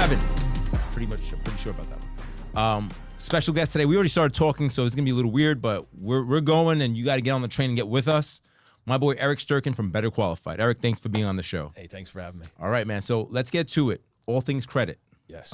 7. Pretty sure about that one. Special guest today. We already started talking, so it's gonna be a little weird, but we're going, and you got to get on the train and get with us. My boy Erik Stuerken from Better Qualified. Erik, thanks for being on the show. Hey, thanks for having me. All right, man. So let's get to it. All things credit. Yes.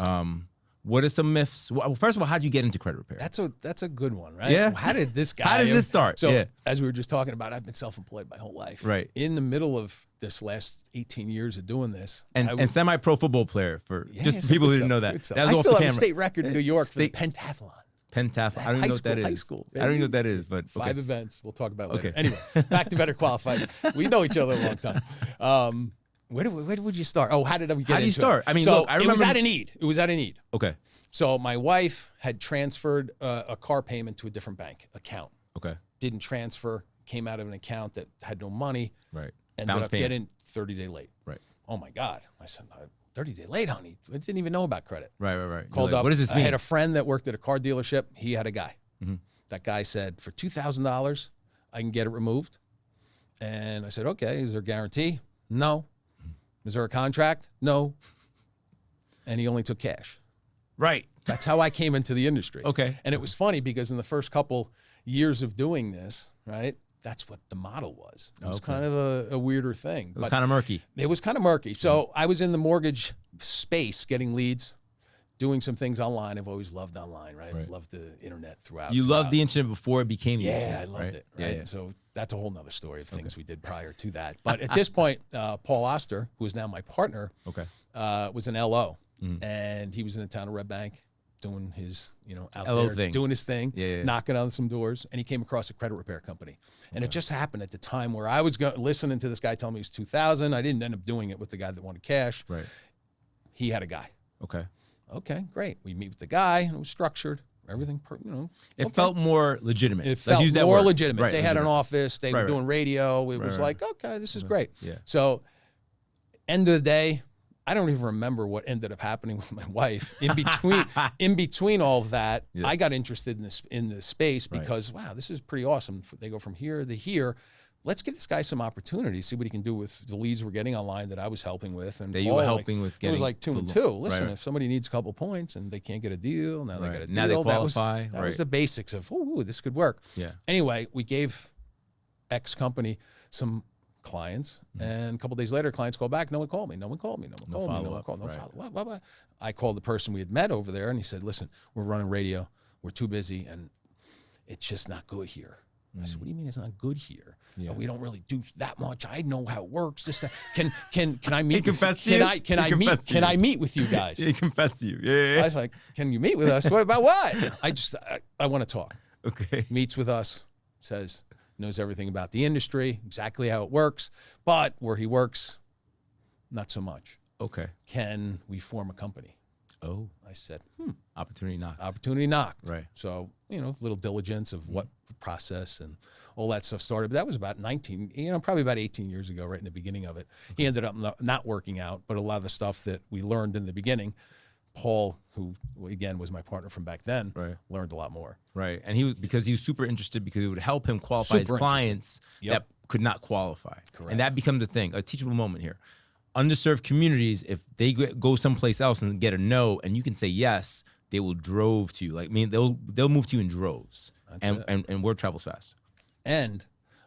What are some myths? Well, first of all, how'd you get into credit repair? That's a good one, right? Yeah. How did this guy? How does this start? So as we were just talking about, I've been self-employed my whole life. Right. In the middle of this last 18 years of doing this, and semi-pro football player for just people who didn't know that. That was I off still the have camera. a state record in New York for the pentathlon. Pentathlon. I don't even know what that is. High school. I don't even know what that is, but okay. 5 events. We'll talk about later. Okay. Anyway, back to Better Qualified. We know each other a long time. Where would you start? Oh, how did we get into it? How do you start? I mean, so look, I remember. It was out of need. Okay. So my wife had transferred a car payment to a different bank account. Okay. Didn't transfer, came out of an account that had no money. Right. Ended up getting 30-day late. Right. Oh my God. I said, 30-day late, honey. I didn't even know about credit. Right. Called like, up. What does this mean? I had a friend that worked at a car dealership. He had a guy. Mm-hmm. That guy said, for $2,000, I can get it removed. And I said, okay, is there a guarantee? No. Is there a contract? No. And he only took cash. Right. That's how I came into the industry. Okay. And it was funny because in the first couple years of doing this, right, that's what the model was. It was kind of a weirder thing. It was kind of murky. It was kind of murky. So I was in the mortgage space getting leads, doing some things online. I've always loved online, right? Loved the internet throughout. You loved the internet before it became the internet. Yeah, I loved it. Right? Yeah. So that's a whole nother story of things we did prior to that. But at this point, Paul Oster, who is now my partner, was an LO. And he was in the town of Red Bank doing his, out LO there, thing. doing his thing, knocking on some doors. And he came across a credit repair company. And it just happened at the time where I was listening to this guy tell me it was 2,000. I didn't end up doing it with the guy that wanted cash. Right. He had a guy. Okay, great. We meet with the guy, and it was structured. Everything, It felt more legitimate. It felt more legitimate. Right, they had an office. They were doing radio. It was like, okay, this is great. Yeah. So, end of the day, I don't even remember what ended up happening with my wife. In between all of that, I got interested in this space because wow, this is pretty awesome. They go from here to here. Let's give this guy some opportunity, see what he can do with the leads we're getting online that I was helping with. And you were helping with getting. It was like 2 and 2. Listen, if somebody needs a couple points and they can't get a deal, now they got a deal. Now they qualify. That was the basics of, ooh, this could work. Yeah. Anyway, we gave X company some clients, and a couple days later, clients called back. No one called me. No one called me. No follow-up. I called the person we had met over there, and he said, listen, we're running radio. We're too busy, and it's just not good here. I said, what do you mean it's not good here? Yeah. We don't really do that much. I know how it works. Can I meet? He confessed to you? Can I meet with you guys? He confessed to you. Yeah. I was like, can you meet with us? What about what? I want to talk. Okay. Meets with us, says, knows everything about the industry, exactly how it works, but where he works, not so much. Okay. Can we form a company? Oh. I said, Opportunity knocked. Opportunity knocked. Right. So, little diligence of what process and all that stuff started. But that was about probably about 18 years ago, right in the beginning of it. He ended up not working out, but a lot of the stuff that we learned in the beginning, Paul, who again was my partner from back then, learned a lot more. Right. And because he was super interested because it would help him qualify his clients that could not qualify. Correct. And that becomes the thing, a teachable moment here. Underserved communities, if they go someplace else and get a no, and you can say yes, they will drove to you. Like, they'll move to you in droves. And word travels fast. And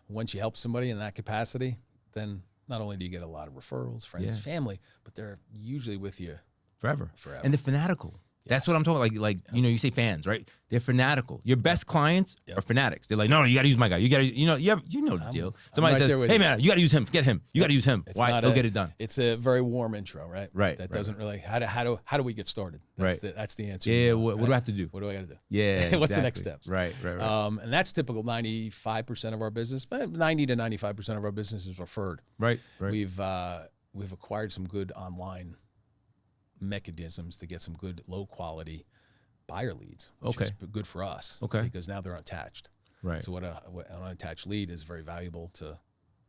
once you help somebody in that capacity, then not only do you get a lot of referrals, friends, family, but they're usually with you forever. And they're fanatical. That's what I'm talking about. You say fans, right? They're fanatical. Your best clients are fanatics. They're like, no, you got to use my guy. You got to, you know the deal. Somebody says, hey man, you got to use him. Get him. You got to use him. Why? He'll get it done. It's a very warm intro, right? Right. That doesn't really. How do we get started? That's the answer. Yeah. What do I have to do? What do I got to do? Yeah. What's the next steps? Right. And that's typical. 95% of our business, 90 to 95% of our business is referred. Right. We've acquired some good online mechanisms to get some good low quality buyer leads, which is good for us. Because now they're unattached. Right. So an unattached lead is very valuable to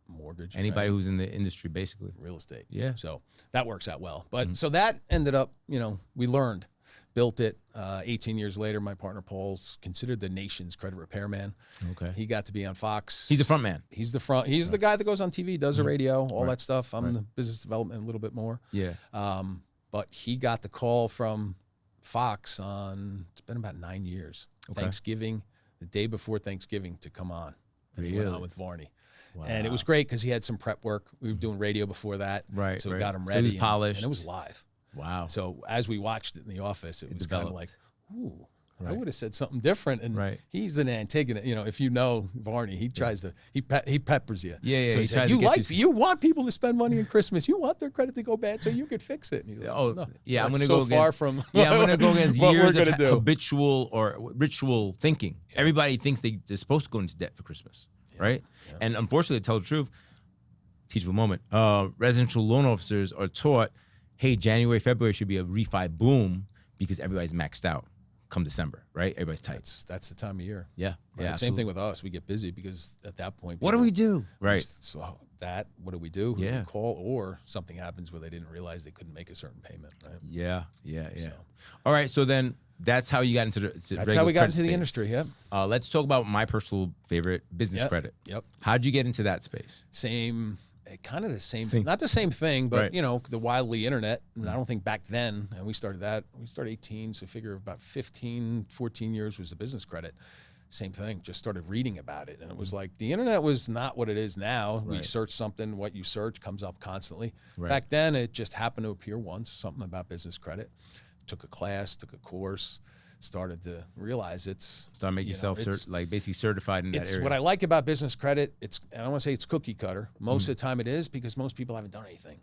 mortgage. Anybody who's in the industry, basically. Real estate. Yeah. So that works out well. But so that ended up, we learned, built it. 18 years later, my partner Paul's considered the nation's credit repairman. Okay. He got to be on Fox. He's the front man. He's the guy that goes on TV, does the radio, all that stuff. I'm the business development a little bit more. Yeah. but he got the call from Fox it's been about 9 years, Thanksgiving, the day before Thanksgiving, to come on. And he went on with Varney. Wow. And it was great because he had some prep work. We were doing radio before that. Right. So we got him ready. So he was polished. And it was live. Wow. So as we watched it in the office, it was kind of like, ooh. Right. I would have said something different, and he's an Antigonus. You know, if you know Varney, he tries to he peppers you. Yeah. So he said, you want people to spend money on Christmas. You want their credit to go bad, so you could fix it. And he's like, no, I'm going to go against, far from. I'm going to go against years of habitual or ritual thinking. Yeah. Everybody thinks they're supposed to go into debt for Christmas, right? Yeah. And unfortunately, to tell the truth, teachable moment. Residential loan officers are taught, hey, January, February should be a refi boom because everybody's maxed out. Come December, right? Everybody's tight. That's the time of year. Yeah, right? Same thing with us. We get busy because at that point, what do we do? Right. So what do we do? Who do we call? Or something happens where they didn't realize they couldn't make a certain payment. Right? Yeah. So. All right. So then that's how you got into that's how we got into the industry. Yep. Let's talk about my personal favorite, business credit. Yep. How'd you get into that space? Kind of the same thing. Not the same thing, but you know, the wildly internet. And I don't think back then, and we started 18, so figure about 15, 14 years was the business credit. Same thing, just started reading about it. And it was like, the internet was not what it is now. We search something, what you search comes up constantly. Back then, it just happened to appear once, something about business credit. Took a class, took a course, started to realize start making yourself basically certified in that area. What I like about business credit, I don't want to say it's cookie cutter. Most of the time it is, because most people haven't done anything,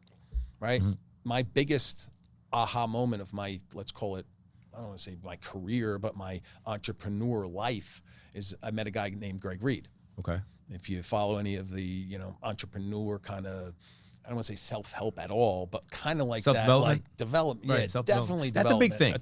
right? My biggest aha moment of my, let's call it, I don't want to say my career, but my entrepreneur life is I met a guy named Greg Reed. Okay. If you follow any of the, entrepreneur kind of, I don't want to say self-help at all, but kind of like that, like development. Right, yeah, definitely. That's a big thing.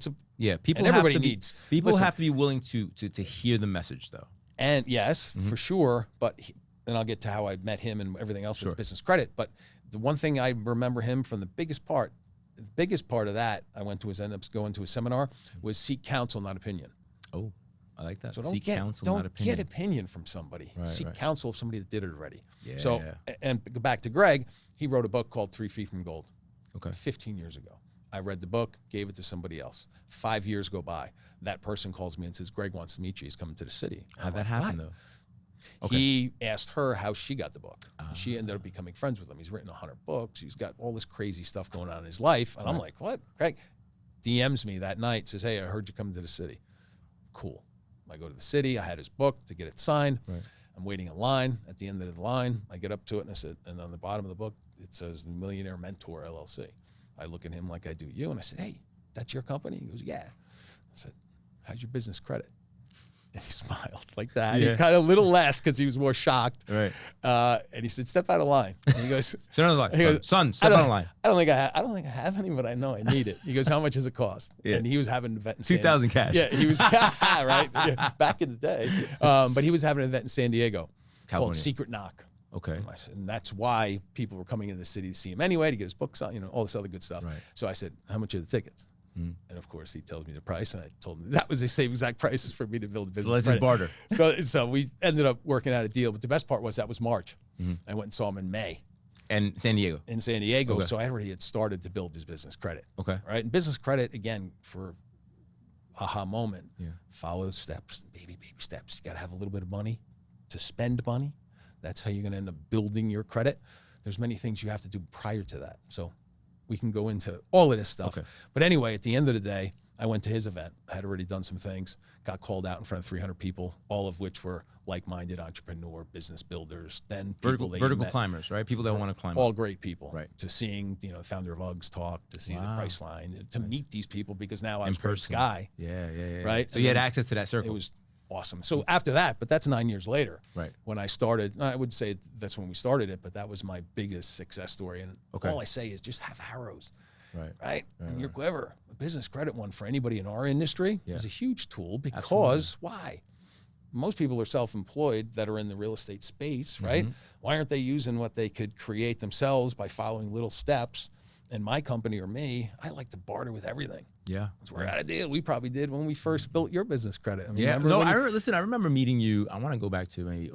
People have to be willing to hear the message, though. And yes, for sure. But and I'll get to how I met him and everything else with business credit. But the one thing I remember him from the biggest part of that I ended up going to a seminar was seek counsel, not opinion. Oh, I like that. So seek counsel, not opinion. Don't get opinion from somebody. Seek counsel of somebody that did it already. Yeah. So, and go back to Greg, he wrote a book called 3 Feet from Gold. Okay. 15 years ago. I read the book, gave it to somebody else. 5 years go by. That person calls me and says, Greg wants to meet you. He's coming to the city. How'd that happen, though? Okay. He asked her how she got the book. She ended up becoming friends with him. He's written 100 books. He's got all this crazy stuff going on in his life. And I'm like, what? Greg DMs me that night, says, hey, I heard you coming to the city. Cool. I go to the city. I had his book to get it signed. I'm waiting in line. At the end of the line, I get up to it and I said, and on the bottom of the book, it says Millionaire Mentor LLC. I look at him like I do you, and I said, hey, that's your company? He goes, yeah. I said, how's your business credit? And he smiled like that. He kind of a little less because he was more shocked. Right. And he said, step out of line. And he goes, step out of line. Son, step out of line. I don't think I have any, but I know I need it. He goes, how much does it cost? And he was having an event in 2,000 cash. Yeah, he was right. Yeah, back in the day. But he was having an event in San Diego called Secret Knock. Okay. And that's why people were coming into the city to see him anyway, to get his books on, all this other good stuff. Right. So I said, how much are the tickets? And of course, he tells me the price, and I told him that was the same exact prices for me to build a business. So let's just barter. So we ended up working out a deal. But the best part was that was March. I went and saw him in May. And San Diego. In San Diego. Okay. So I already had started to build his business credit. Okay. Right. And business credit, again, for aha moment, follow steps, baby steps. You got to have a little bit of money to spend money. That's how you're going to end up building your credit. There's many things you have to do prior to that. So we can go into all of this stuff. Okay. But anyway, at the end of the day, I went to his event. I had already done some things, got called out in front of 300 people, all of which were like-minded entrepreneur, business builders, then vertical climbers, right? People that want to climb. All great people. Right. To seeing, the founder of Uggs talk, to see the price line, to meet these people, because now I was Greg's guy. Yeah. Right? So you had access to that circle. It was awesome. So after that, but that's 9 years later. Right. When I started, I would say that's when we started it, but that was my biggest success story. And all I say is just have arrows. Right. And you're clever. A business credit one for anybody in our industry is a huge tool, because why? Most people are self-employed that are in the real estate space, right? Why aren't they using what they could create themselves by following little steps? And my company or me, I like to barter with everything. Yeah. That's where I did. We probably did when we first built your business credit. I remember meeting you. I want to go back to maybe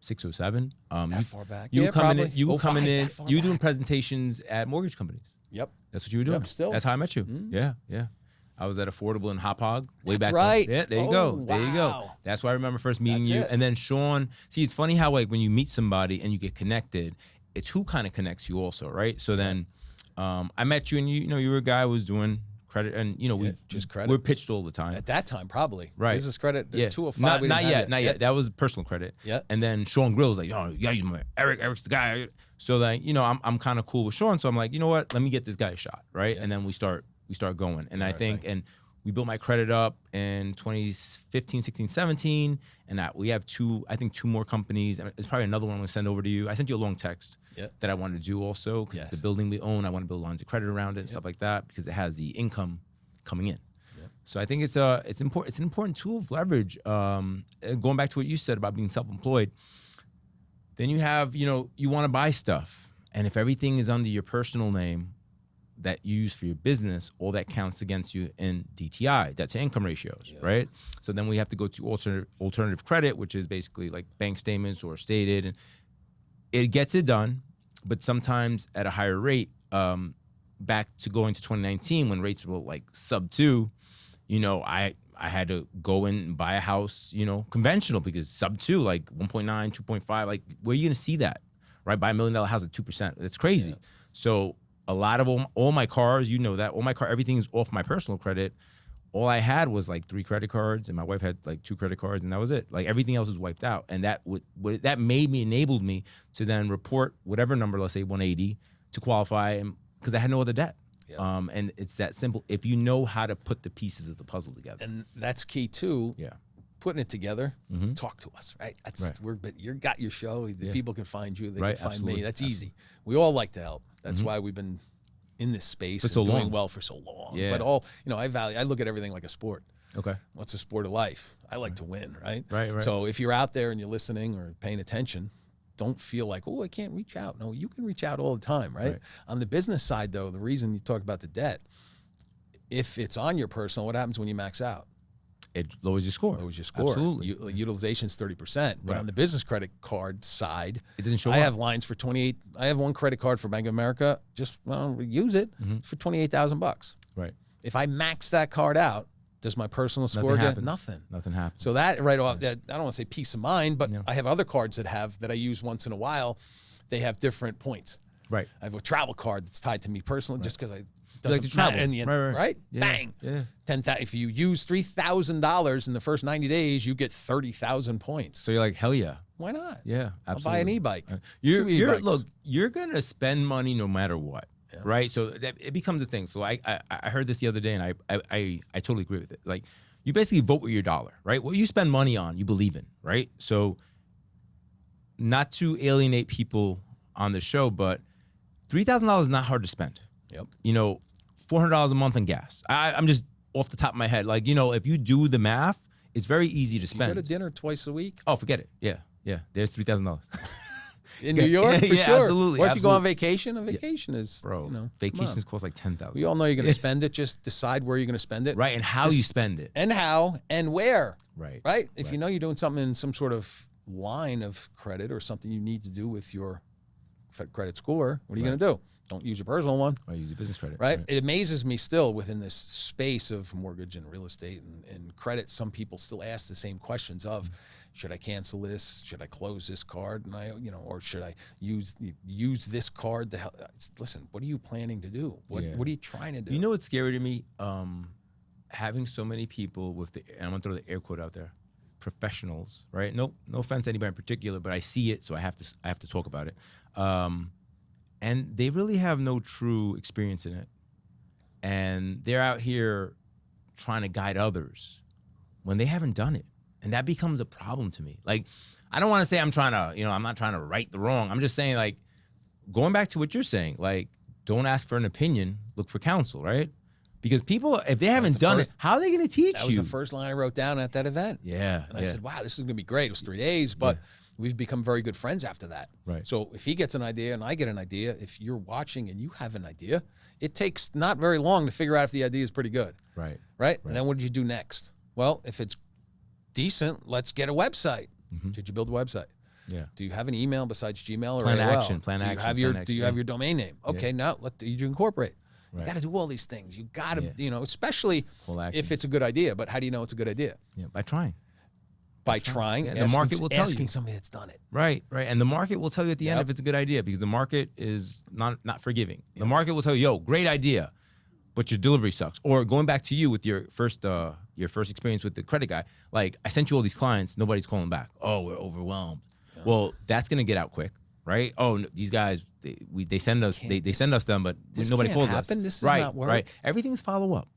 607. That far back? You Yeah, coming probably. in, you 05, coming in, that far you doing back. presentations at mortgage companies. Yep. That's what you were doing. Yep, still. That's how I met you. Yeah, yeah. I was at Affordable in Hop Hog way That's back right. then. Yeah, there you Oh, go. There you go. wow. That's why I remember first meeting That's you. it. And then Sean, see, it's funny how like when you meet somebody and you get connected, it's who kind of connects you also, right? So then I met you and you were a guy who was doing credit and we just credit. We're pitched all the time. At that time, probably. Right. Business credit, Yeah. 205. Not yet. That was personal credit. Yeah. And then Sean Grill's like, you gotta use my Erik. Erik's the guy. So like, I'm kind of cool with Sean. So I'm like, you know what? Let me get this guy a shot, right? Yeah. And then we start going. And I think and we built my credit up in 2015, 16, 17. And we have two more companies. It's probably another one I'm gonna send over to you. I sent you a long text that I wanted to do also because it's the building we own. I want to build lines of credit around it and stuff like that because it has the income coming in. So I think it's important. It's an important tool of leverage. Going back to what you said about being self-employed, then you have, you want to buy stuff. And if everything is under your personal name that you use for your business, all that counts against you in DTI, debt to income ratios, right? So then we have to go to alternative credit, which is basically like bank statements or stated. And it gets it done, but sometimes at a higher rate. Back to going to 2019 when rates were like sub 2, I had to go in and buy a house, conventional because sub 2, like 1.9, 2.5, like where are you gonna see that, right? Buy $1 million house at 2%. That's crazy. Yeah. So a lot of all my cars, everything is off my personal credit. All I had was like 3 credit cards, and my wife had like 2 credit cards, and that was it. Like everything else was wiped out, and that enabled me to then report whatever number, let's say 180, to qualify, and because I had no other debt. Yeah. And it's that simple. If you know how to put the pieces of the puzzle together, and that's key too. Yeah, putting it together. Talk to us, right? But you got your show. The people can find you. They can find me. That's easy. We all like to help. That's why we've been in this space for so and doing long. Well for so long. Yeah. But I look at everything like a sport. Okay. What's a sport of life? I like to win, right? Right. So if you're out there and you're listening or paying attention, don't feel like, I can't reach out. No, you can reach out all the time, right? On the business side, though, the reason you talk about the debt, if it's on your personal, what happens when you max out? It lowers your score. Absolutely. Utilization's 30%. But on the business credit card side, it doesn't show up. I have lines for 28. I have one credit card for Bank of America. Use it for $28,000. Right. If I max that card out, does my personal score get nothing? Nothing happens. So that right off, that I don't want to say peace of mind, but I have other cards that I use once in a while. They have different points. Right. I have a travel card that's tied to me personally, just because doesn't like to travel in the end, right? Yeah. Bang. Yeah. 10,000. If you use $3,000 in the first 90 days, you get 30,000 points. So you're like, hell yeah. Why not? Yeah, absolutely. I'll buy an e-bike. You're gonna spend money no matter what. Yeah. Right, so it becomes a thing. So I heard this the other day, and I totally agree with it. Like, you basically vote with your dollar, right? What you spend money on, you believe in, right? So, not to alienate people on the show, but $3,000 is not hard to spend. Yep. $400 a month on gas. I'm just off the top of my head. Like, if you do the math, it's very easy to spend. You go to dinner twice a week? Oh, forget it. Yeah. There's $3,000. In New York, for sure. Absolutely. Or if you go on vacation, vacation is, vacations cost like $10,000. We all know you're going to spend it. Just decide where you're going to spend it. Right, and how you spend it. And how and where. Right. If you know you're doing something in some sort of line of credit or something you need to do with your credit score, what are you going to do? Don't use your personal one. Or use your business credit. Right? It amazes me still within this space of mortgage and real estate and credit, some people still ask the same questions of, should I cancel this? Should I close this card? And or should I use this card to help? Listen, what are you planning to do? What are you trying to do? You know what's scary to me? Having so many people and I'm gonna throw the air quote out there, professionals, right? No offense to anybody in particular, but I see it, so I have to talk about it. And they really have no true experience in it. And they're out here trying to guide others when they haven't done it. And that becomes a problem to me. Like, I don't want to say I'm not trying to right the wrong. I'm just saying, like, going back to what you're saying, like, don't ask for an opinion, look for counsel, right? Because people, if they haven't done it, how are they going to teach you? That was the first line I wrote down at that event. Yeah. And I said, wow, this is going to be great. It was 3 days, but we've become very good friends after that. Right. So if he gets an idea and I get an idea, if you're watching and you have an idea, it takes not very long to figure out if the idea is pretty good. Right. And then what did you do next? Well, if it's decent, let's get a website. Did you build a website? Yeah. Do you have an email besides Gmail or Plan AOL? action, plan action. Do you have your domain name? Okay, now you incorporate. Right. You got to do all these things. You got to, especially if it's a good idea. But how do you know it's a good idea? Yeah, by trying. By trying. The market will tell you. Asking somebody that's done it. Right. And the market will tell you at the end if it's a good idea, because the market is not forgiving. The market will tell you, yo, great idea, but your delivery sucks. Or going back to you with your first experience with the credit guy, like, I sent you all these clients, nobody's calling back. Oh, we're overwhelmed. Yeah. Well, that's gonna get out quick, right? Oh, no, these guys, they send us them, but nobody calls us. This is not work. Right. Everything's follow up,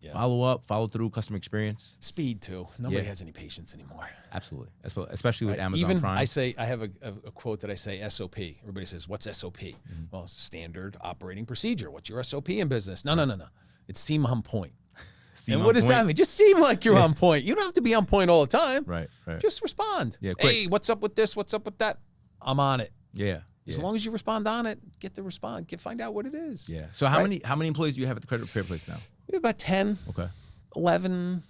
follow through, customer experience, speed too. Nobody has any patience anymore. Absolutely, especially with Amazon Prime. I have a quote that I say SOP. Everybody says, "What's SOP?" Well, standard operating procedure. What's your SOP in business? No. It's seem on point. And what does that mean? Just seem like you're on point. You don't have to be on point all the time. Right. Just respond. Yeah, quick. Hey, what's up with this? What's up with that? I'm on it. Yeah. As long as you respond on it, get the response. Find out what it is. Yeah. So how many employees do you have at the credit repair place now? We have about 10. Okay. 11,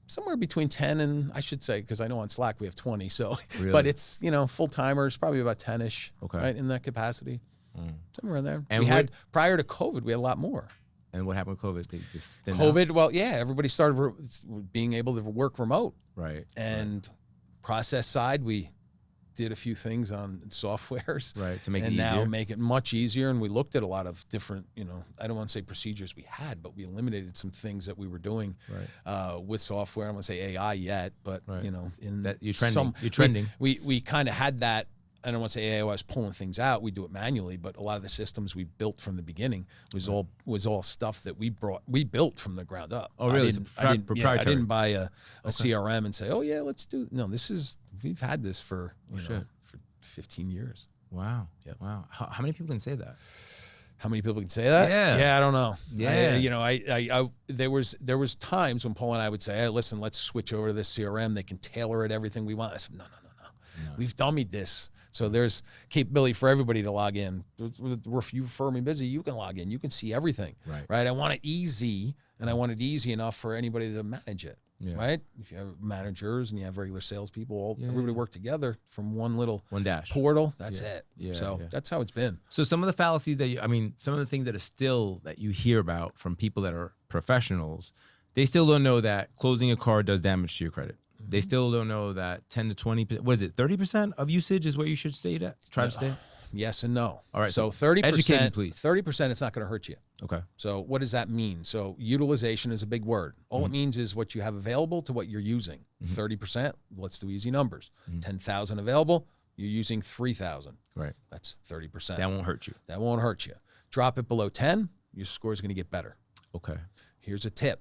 somewhere between 10 and, I should say, because I know on Slack we have 20. So, really? But it's, full timers, probably about 10-ish. Okay. Right, in that capacity. Somewhere in there. And prior to COVID, we had a lot more. And what happened with COVID? They just COVID, well, everybody started being able to work remote. Right. And process side, we did a few things on softwares. Right, to make it easier. And now make it much easier. And we looked at a lot of different, I don't want to say procedures we had, but we eliminated some things that we were doing with software. I don't want to say AI yet, but, in that you're trending. We kind of had that. I don't want to say I was pulling things out. We do it manually, but a lot of the systems we built from the beginning was all stuff that we built from the ground up. Oh, really? I didn't buy a CRM and say, oh yeah, let's do. No, we've had this for for 15 years. Wow. Yeah. Wow. How many people can say that? How many people can say that? Yeah. I don't know. Yeah. There was times when Paul and I would say, hey, listen, let's switch over to this CRM. They can tailor it everything we want. I said, no. We've dummied this. So there's capability for everybody to log in. If you refer me busy, you can log in. You can see everything. Right. I want it easy, and I want it easy enough for anybody to manage it. Yeah. Right. If you have managers and you have regular salespeople, everybody work together from one dash portal. That's it. Yeah. So that's how it's been. So some of the fallacies some of the things that you hear about from people that are professionals, they still don't know that closing a card does damage to your credit. They still don't know that 10 to 20%, what is it, 30% of usage is where you should stay at? Try to stay? Yes and no. All right. So 30%, educate me, please. 30%, it's not going to hurt you. Okay. So what does that mean? So utilization is a big word. All it means is what you have available to what you're using. 30%, let's do easy numbers. 10,000 available, you're using 3,000. Right. That's 30%. That won't hurt you. That won't hurt you. Drop it below 10, your score is going to get better. Okay. Here's a tip.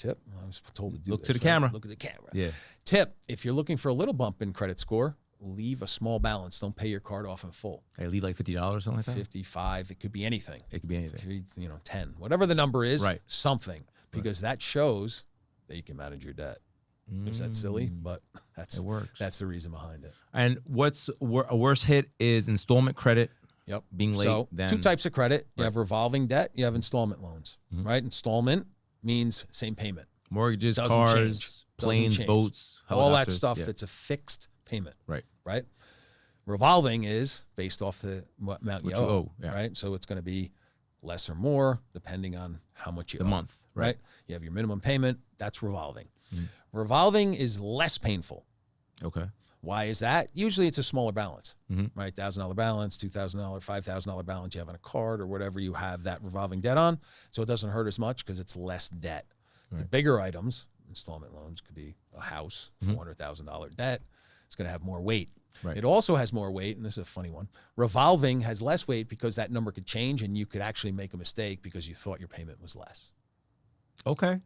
I was told to do Look to the camera. Look at the camera. Yeah. Tip, if you're looking for a little bump in credit score, leave a small balance. Don't pay your card off in full. Hey, leave like $50 or something like that? 55. It could be anything. It could be anything. 10. Whatever the number is, something. Because that shows that you can manage your debt. Is that silly? But it works. That's the reason behind it. And what's a worse hit is installment credit. Yep. Being late. So two types of credit. You have revolving debt. You have installment loans. Right? Installment means same payment. Mortgages, cars, planes, boats, all that stuff that's a fixed payment. Right. Revolving is based off the amount you owe. Right. So it's going to be less or more depending on how much you owe. The month. Right. You have your minimum payment. That's revolving. Revolving is less painful. Okay. Why is that? Usually it's a smaller balance, right? $1,000 balance, $2,000, $5,000 balance you have on a card or whatever you have that revolving debt on. So it doesn't hurt as much because it's less debt. Right. The bigger items, installment loans could be a house, $400,000 debt. It's going to have more weight. Right. It also has more weight, and this is a funny one. Revolving has less weight because that number could change and you could actually make a mistake because you thought your payment was less. Okay.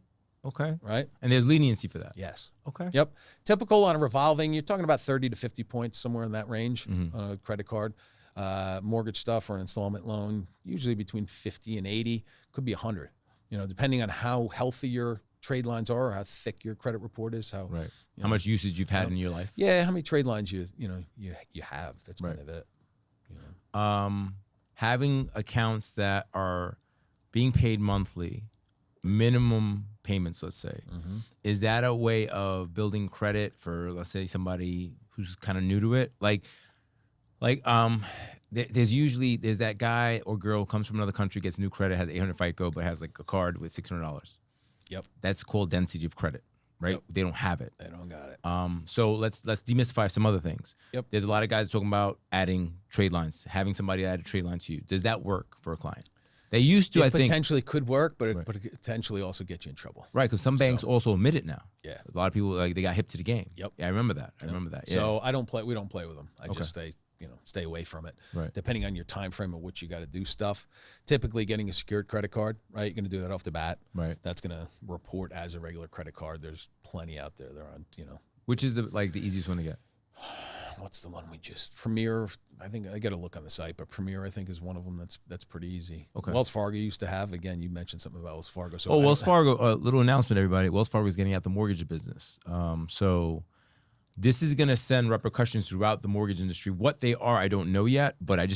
Right? And there's leniency for that. Yes. Okay. Yep. Typical on a revolving, you're talking about 30 to 50 points, somewhere in that range on a credit card. Mortgage stuff or an installment loan, usually between 50 and 80, could be 100. Depending on how healthy your trade lines are, or how thick your credit report is, how much usage you've had in your life. Yeah, how many trade lines you have. That's kind of it. Having accounts that are being paid monthly, minimum payments, let's say, is that a way of building credit for, let's say, somebody who's kind of new to it? Like, Like there's that guy or girl comes from another country, gets new credit, has 800 FICO, but has like a card with $600. Yep. That's called density of credit, right? Yep. They don't have it. They don't got it. So let's demystify some other things. Yep. There's a lot of guys talking about adding trade lines, having somebody add a trade line to you. Does that work for a client? They used to, I think. Potentially could work, but it potentially also get you in trouble. Right, because some banks also admit it now. Yeah. A lot of people, like, they got hip to the game. Yep. Yeah, I remember that. Yeah. So we don't play with them. I just stay away from it. Right. Depending on your time frame of which you got to do stuff. Typically getting a secured credit card, right? You're going to do that off the bat. Right. That's going to report as a regular credit card. There's plenty out there. They're on, Which is the easiest one to get? What's the one we just Premier? I think I got to look on the site, but Premier I think is one of them that's pretty easy. Okay. Wells Fargo used to have. Again, you mentioned something about Wells Fargo. So Wells Fargo. Little announcement, everybody. Wells Fargo is getting out the mortgage business. So this is going to send repercussions throughout the mortgage industry. What they are, I don't know yet, but I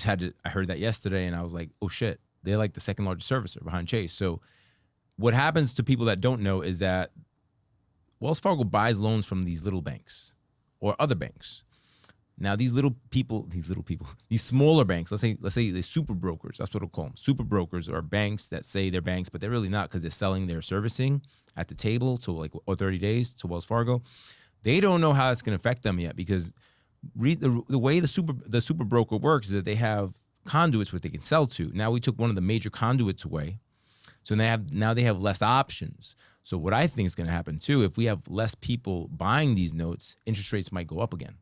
heard that yesterday, and I was like, oh shit, they're like the second largest servicer behind Chase. So what happens to people that don't know is that Wells Fargo buys loans from these little banks or other banks. Now these smaller banks, let's say the super brokers, that's what we'll call them. Super brokers are banks that say they're banks, but they're really not, because they're selling their servicing at the table or 30 days to Wells Fargo. They don't know how it's going to affect them yet, because the way the super broker works is that they have conduits where they can sell to. Now we took one of the major conduits away, so now they have less options. So what I think is going to happen too, if we have less people buying these notes, interest rates might go up again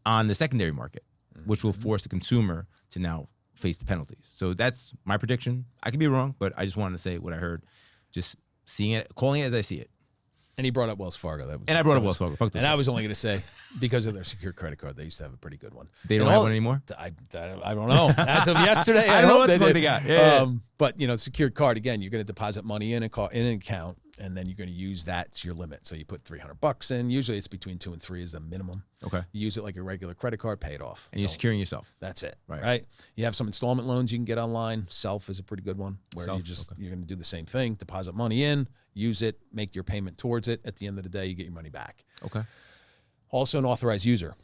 on the secondary market, which will force the consumer to now face the penalties. So that's my prediction. I could be wrong, but I just wanted to say what I heard, just seeing it, calling it as I see it. And he brought up Wells Fargo. I brought up Wells Fargo. Fuck and I was only going to say, because of their secured credit card, they used to have a pretty good one. They don't have one anymore? I don't know. As of yesterday, I don't know what the fuck they got. Yeah. But, secured card, again, you're going to deposit money in an account, and then you're going to use that to your limit. So you put $300 in. Usually it's between 2 and 3 is the minimum. Okay. You use it like a regular credit card, pay it off. And you're securing yourself. That's it. Right. You have some installment loans you can get online. Self is a pretty good one, where you're going to do the same thing. Deposit money in, use it, make your payment towards it. At the end of the day, you get your money back. Okay. Also an authorized user.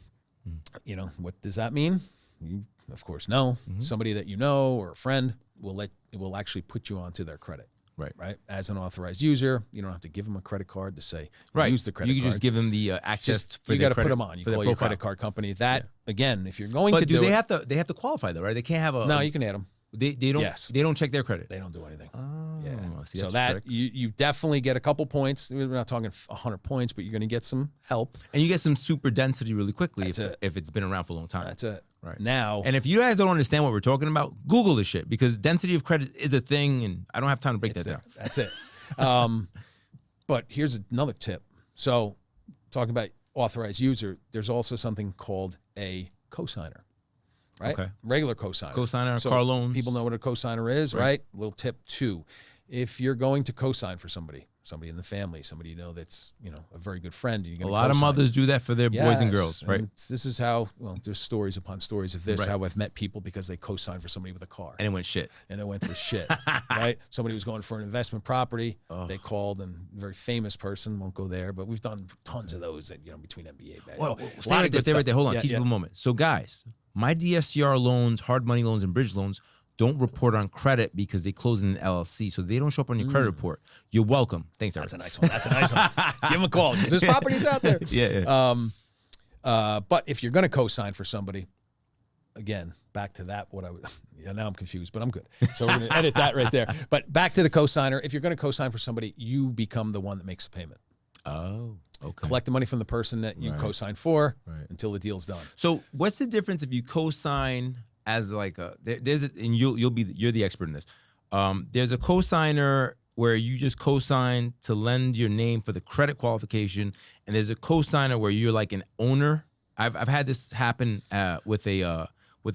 What does that mean? You, of course, know. Somebody that you know or a friend will actually put you onto their credit. Right. As an authorized user, you don't have to give them a credit card to say use the credit card. You can just give them the access for you got to put credit, them on. You call your credit card company. That again, if you're going to do they have to qualify though, right? They can't have a. No, you can add them. They don't. Yes. They don't check their credit. They don't do anything. Oh, yeah. See, so that you definitely get a couple points. We're not talking 100 points, but you're going to get some help, and you get some super density really quickly if it's been around for a long time. That's it. Right now, and if you guys don't understand what we're talking about, Google this shit, because density of credit is a thing, and I don't have time to break that down. That's it. But here's another tip. So, talking about authorized user, there's also something called a cosigner, right? Okay. Regular cosigner. Cosigner, car loans. People know what a cosigner is, right? Little tip 2. If you're going to cosign for somebody in the family, somebody that's a very good friend, and you're a lot of mothers do that for their boys and girls, right? And this is how there's stories upon stories of this. How I've met people because they co-signed for somebody with a car, and it went shit. Right? Somebody was going for an investment property. They called, and a very famous person, won't go there, but we've done tons of those. Between MBA. Well, stay right there. Hold on, teachable moment. So, guys, my DSCR loans, hard money loans, and bridge loans don't report on credit because they close in an LLC, so they don't show up on your credit report. You're welcome. Thanks, Erik. That's a nice one. Give them a call. There's properties out there. Yeah. But if you're going to co-sign for somebody, again, back to that. Now I'm confused, but I'm good. So we're going to edit that right there. But back to the co-signer. If you're going to co-sign for somebody, you become the one that makes the payment. Oh, okay. Collect the money from the person that you co-sign for until the deal's done. So what's the difference if you co-sign as like and you're the expert in this. There's a cosigner where you just co-sign to lend your name for the credit qualification, and there's a cosigner where you're like an owner. I've had this happen with a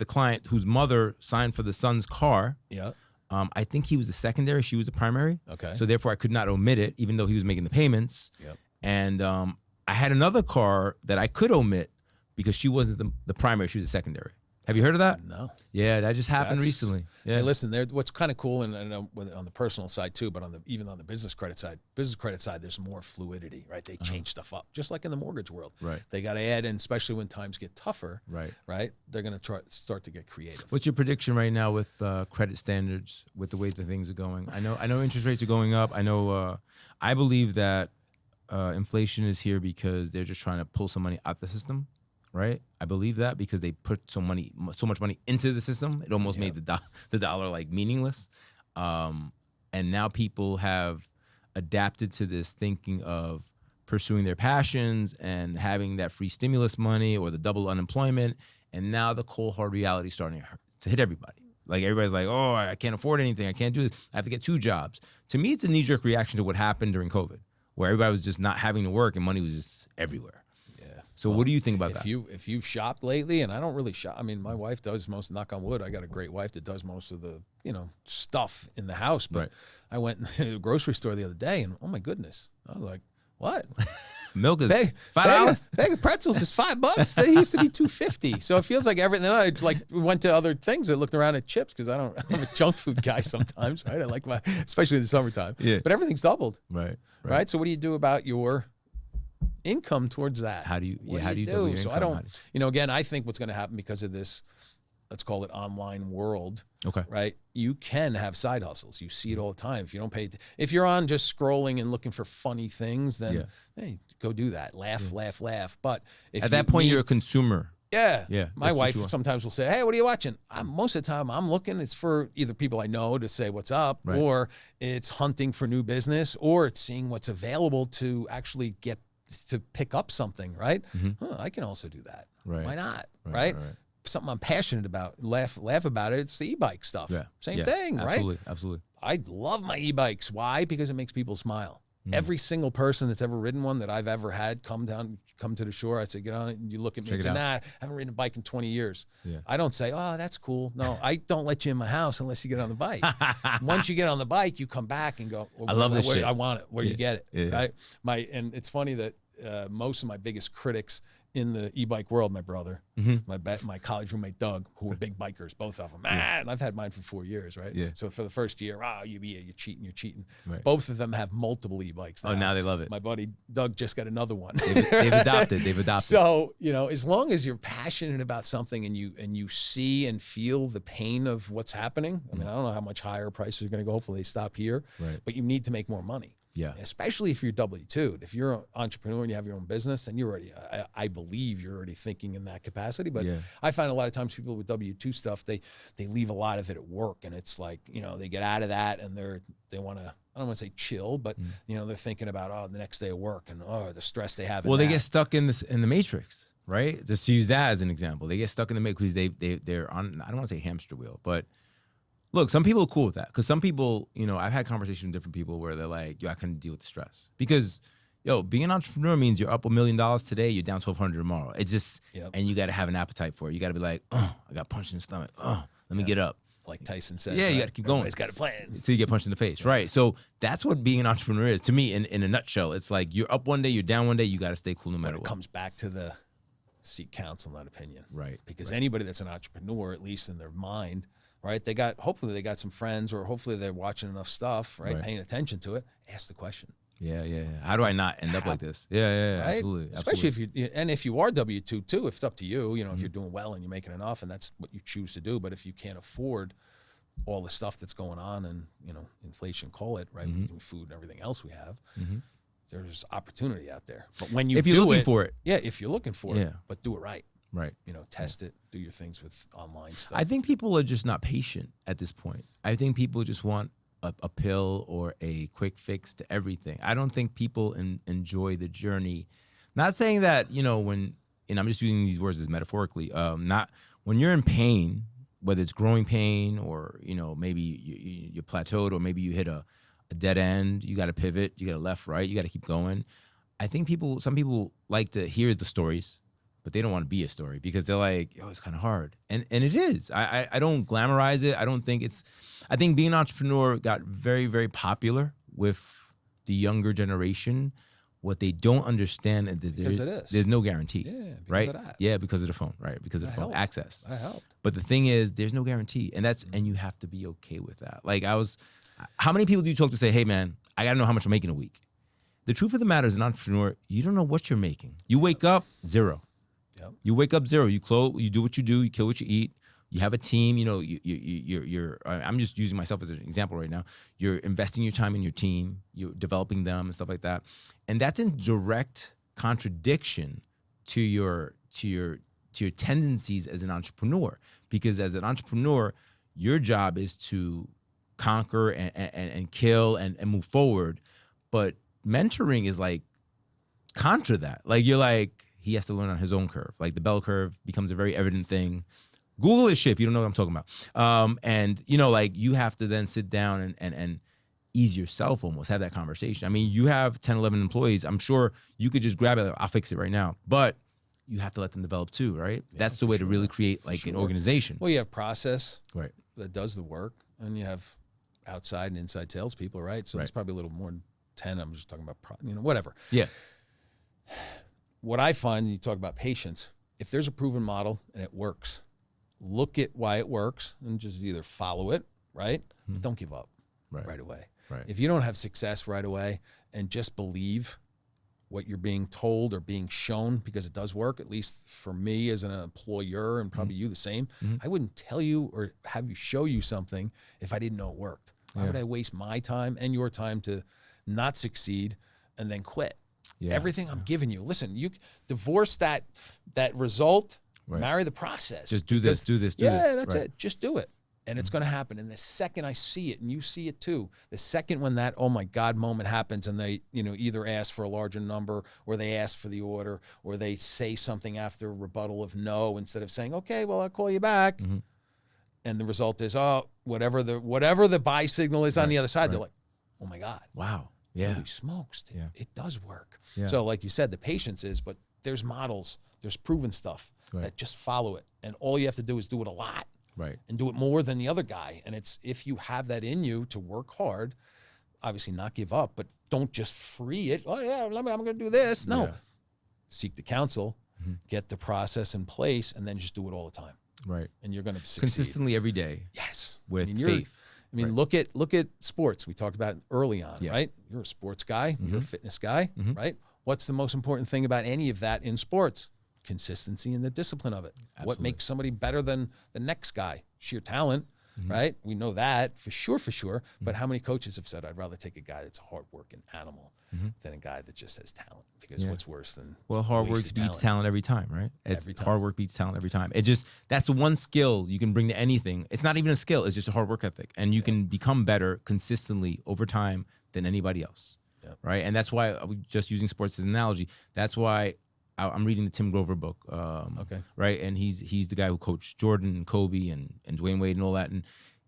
client whose mother signed for the son's car. Yeah. I think he was the secondary, she was the primary. Okay. So therefore I could not omit it, even though he was making the payments. Yep. And I had another car that I could omit because she wasn't the primary, she was the secondary. Have you heard of that? No. Yeah, that just happened recently. Yeah. Hey, listen, what's kind of cool, and on the personal side too, but even on the business credit side, there's more fluidity, right? They change stuff up, just like in the mortgage world. Right. They got to add in, especially when times get tougher. Right. Right. They're going to start to get creative. What's your prediction right now with credit standards, with the way that things are going? I know interest rates are going up. I know. I believe that inflation is here because they're just trying to pull some money out the system. Right, I believe that because they put so much money into the system, it almost made the dollar like meaningless. And now people have adapted to this thinking of pursuing their passions and having that free stimulus money or the double unemployment. And now the cold hard reality is starting to hit everybody. Like everybody's like, oh, I can't afford anything. I can't do this. I have to get 2 jobs. To me, it's a knee-jerk reaction to what happened during COVID, where everybody was just not having to work and money was just everywhere. So what do you think about that? If you've shopped lately, and I don't really shop. I mean, my wife does most. Knock on wood, I got a great wife that does most of the stuff in the house. But I went to the grocery store the other day, and oh my goodness, I was like, what? Milk is $5. Bag of pretzels is $5. They used to be $2.50. So it feels like everything. Then I went to other things. I looked around at chips because I'm a junk food guy sometimes. Right? I like especially in the summertime. Yeah. But everything's doubled. Right. So what do you do about your income towards that? How do you do? double your So income? I don't, again, I think what's going to happen because of this, let's call it online world. Okay. Right. You can have side hustles. You see it all the time. If you don't pay, if you're on just scrolling and looking for funny things, then hey, go do that. Laugh. But if at that point, you're a consumer. Yeah. My wife sometimes will say, hey, what are you watching? Most of the time I'm looking, it's for either people I know to say what's up, or it's hunting for new business, or it's seeing what's available to actually get to pick up something, right? I can also do that. Right. Why not? Right. Something I'm passionate about. Laugh about it. It's the e-bike stuff. Same thing, right? Absolutely. I love my e-bikes. Why? Because it makes people smile. Every single person that's ever ridden one that I've ever had come to the shore, I say, get on it, and you look at me and say, nah, I haven't ridden a bike in 20 years. I don't say, oh, that's cool. No, I don't let you in my house unless you get on the bike. Once you get on the bike, you come back and go, I love this shit. I want it. Where you get it, right? And it's funny that most of my biggest critics in the e-bike world, my brother, my college roommate Doug, who were big bikers, both of them. And I've had mine for 4 years, right? So for the first year, you're cheating. Right. Both of them have multiple e-bikes now. Oh, now they love it. My buddy Doug just got another one. They've adopted. So, as long as you're passionate about something and you see and feel the pain of what's happening, I mean, I don't know how much higher prices are going to go. Hopefully they stop here, but you need to make more money. Yeah. Especially if you're W-2'd. If you're an entrepreneur and you have your own business, then you're already, I believe you're already thinking in that capacity. But I find a lot of times people with W-2 stuff, they leave a lot of it at work. And it's like, they get out of that and they want to, I don't want to say chill, but they're thinking about, the next day of work and, the stress they have. Well, they get stuck in the matrix, right? Just to use that as an example. They get stuck in the matrix because they're on, I don't want to say hamster wheel, but look, some people are cool with that because some people, I've had conversations with different people where they're like, I couldn't deal with the stress because, being an entrepreneur means you're up $1 million today, you're down $1,200 tomorrow. It's just, and you got to have an appetite for it. You got to be like, I got punched in the stomach. Let me get up. Like Tyson says. Yeah, you got to keep going. Everybody's got a plan until you get punched in the face, right? So that's what being an entrepreneur is to me. In a nutshell, it's like you're up one day, you're down one day. You got to stay cool no matter what. It comes back to the seek counsel, not opinion, right? Because anybody that's an entrepreneur, at least in their mind. Right, hopefully they got some friends, or hopefully they're watching enough stuff, right? Paying attention to it. Ask the question. Yeah. How do I not end up like this? Yeah, right? Absolutely. Especially if you are W-2 too, if it's up to you, if you're doing well and you're making enough, and that's what you choose to do. But if you can't afford all the stuff that's going on, and inflation, call it right, food and everything else we have, there's opportunity out there. But when if you're looking for it, if you're looking for it, but do it right. Right. Test it, do your things with online stuff. I think people are just not patient at this point. I think people just want a pill or a quick fix to everything. I don't think people enjoy the journey. Not saying that, and I'm just using these words as metaphorically, not when you're in pain, whether it's growing pain or, maybe you're plateaued or maybe you hit a dead end, you got to pivot, you got to left, right, you got to keep going. I think some people like to hear the stories, but they don't want to be a story because they're like, it's kind of hard. And it is. I don't glamorize it. I think being an entrepreneur got very, very popular with the younger generation what they don't understand is that there's no guarantee. Yeah, right? Of that. Yeah, because of the phone, right? Because of the phone access. That helped. But the thing is, there's no guarantee, and you have to be okay with that. Like how many people do you talk to say, hey man, I gotta know how much I'm making a week? The truth of the matter, as an entrepreneur, you don't know what you're making. You wake up zero. Yep. You wake up zero. You do what you do. You kill what you eat. You have a team. You know, you're. I'm just using myself as an example right now. You're investing your time in your team. You're developing them and stuff like that, and that's in direct contradiction to your tendencies as an entrepreneur. Because as an entrepreneur, your job is to conquer and kill and move forward, but mentoring is like contra that. Like you're like, he has to learn on his own curve. Like the bell curve becomes a very evident thing. Google this shit if you don't know what I'm talking about. And you know, like you have to then sit down and ease yourself, almost have that conversation. I mean, you have 10, 11 employees. I'm sure you could just grab it. I'll fix it right now. But you have to let them develop too, right? Yeah, that's the way to really create like an organization. Well, you have process right that does the work, and you have outside and inside salespeople, right? So there's probably a little more than 10. I'm just talking about, whatever. Yeah. What I find, you talk about patience, if there's a proven model and it works, look at why it works and just either follow it, right? But don't give up right away. Right. If you don't have success right away and just believe what you're being told or being shown, because it does work, at least for me as an employer, and probably you the same, I wouldn't tell you or have you show you something if I didn't know it worked. Why would I waste my time and your time to not succeed and then quit? Yeah. Everything I'm giving you, listen, you divorce that result, marry the process. Just do this. Yeah, that's it. Just do it. And it's going to happen. And the second I see it, and you see it too, the second when that, oh my God moment happens, and they, either ask for a larger number, or they ask for the order, or they say something after a rebuttal of no, instead of saying, okay, well, I'll call you back. And the result is, oh, whatever the buy signal is on the other side, they're like, oh my God. Wow. Yeah. Holy smokes. Yeah. It does work. Yeah. So like you said, the patience is, but there's models, there's proven stuff that just follow it. And all you have to do is do it a lot. Right. And do it more than the other guy. And it's, if you have that in you to work hard, obviously not give up, but don't just free it. Oh yeah, I'm going to do this. No. Seek the counsel, get the process in place, and then just do it all the time. Right. And you're going to succeed. Consistently every day. Yes. With faith. Look at sports. We talked about it early on, right? You're a sports guy. You're a fitness guy, right? What's the most important thing about any of that in sports? Consistency and the discipline of it. Absolutely. What makes somebody better than the next guy? Sheer talent, right? We know that for sure. But how many coaches have said, I'd rather take a guy that's a hard-working animal than a guy that just has talent? Because what's worse than hard work beats talent every time, right? Every time. Hard work beats talent every time. That's the one skill you can bring to anything. It's not even a skill. It's just a hard work ethic. And you can become better consistently over time than anybody else, right? And that's why, just using sports as an analogy, that's why I'm reading the Tim Grover book, right? And he's the guy who coached Jordan and Kobe and Dwayne Wade and all that. And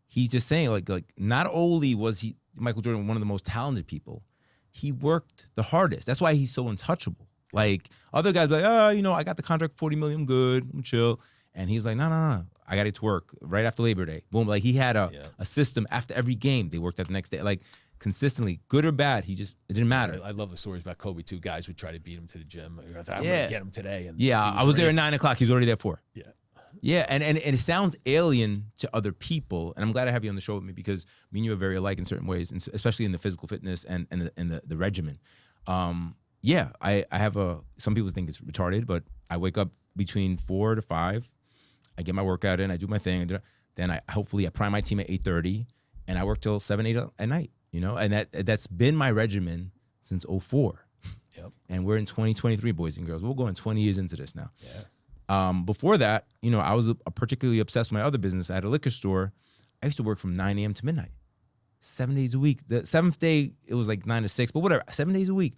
he's just saying, like not only was Michael Jordan one of the most talented people, he worked the hardest. That's why he's so untouchable. Like other guys, like, I got the contract, $40 million, I'm good, I'm chill. And he was like, no, I got it to work right after Labor Day. Boom, like he had a system after every game. They worked at the next day, like consistently, good or bad. It didn't matter. I love the stories about Kobe too. Guys would try to beat him to the gym. I'm gonna get him today. And I was there at 9 o'clock. He was already there at 4. Yeah. Yeah, and it sounds alien to other people, and I'm glad I have you on the show with me because me and you are very alike in certain ways, and especially in the physical fitness and the regimen. I have some people think it's retarded, but I wake up between 4 to 5. I get my workout in, I do my thing, then I prime my team at 8:30, and I work till 7, 8 at night. And that's been my regimen since 2004. Yep. And we're in 2023, boys and girls. We're going 20 years into this now. Yeah. Before that, I was particularly obsessed with my other business. I had a liquor store. I used to work from 9 a.m. to midnight, 7 days a week. The 7th day, it was like 9 to 6, but whatever, 7 days a week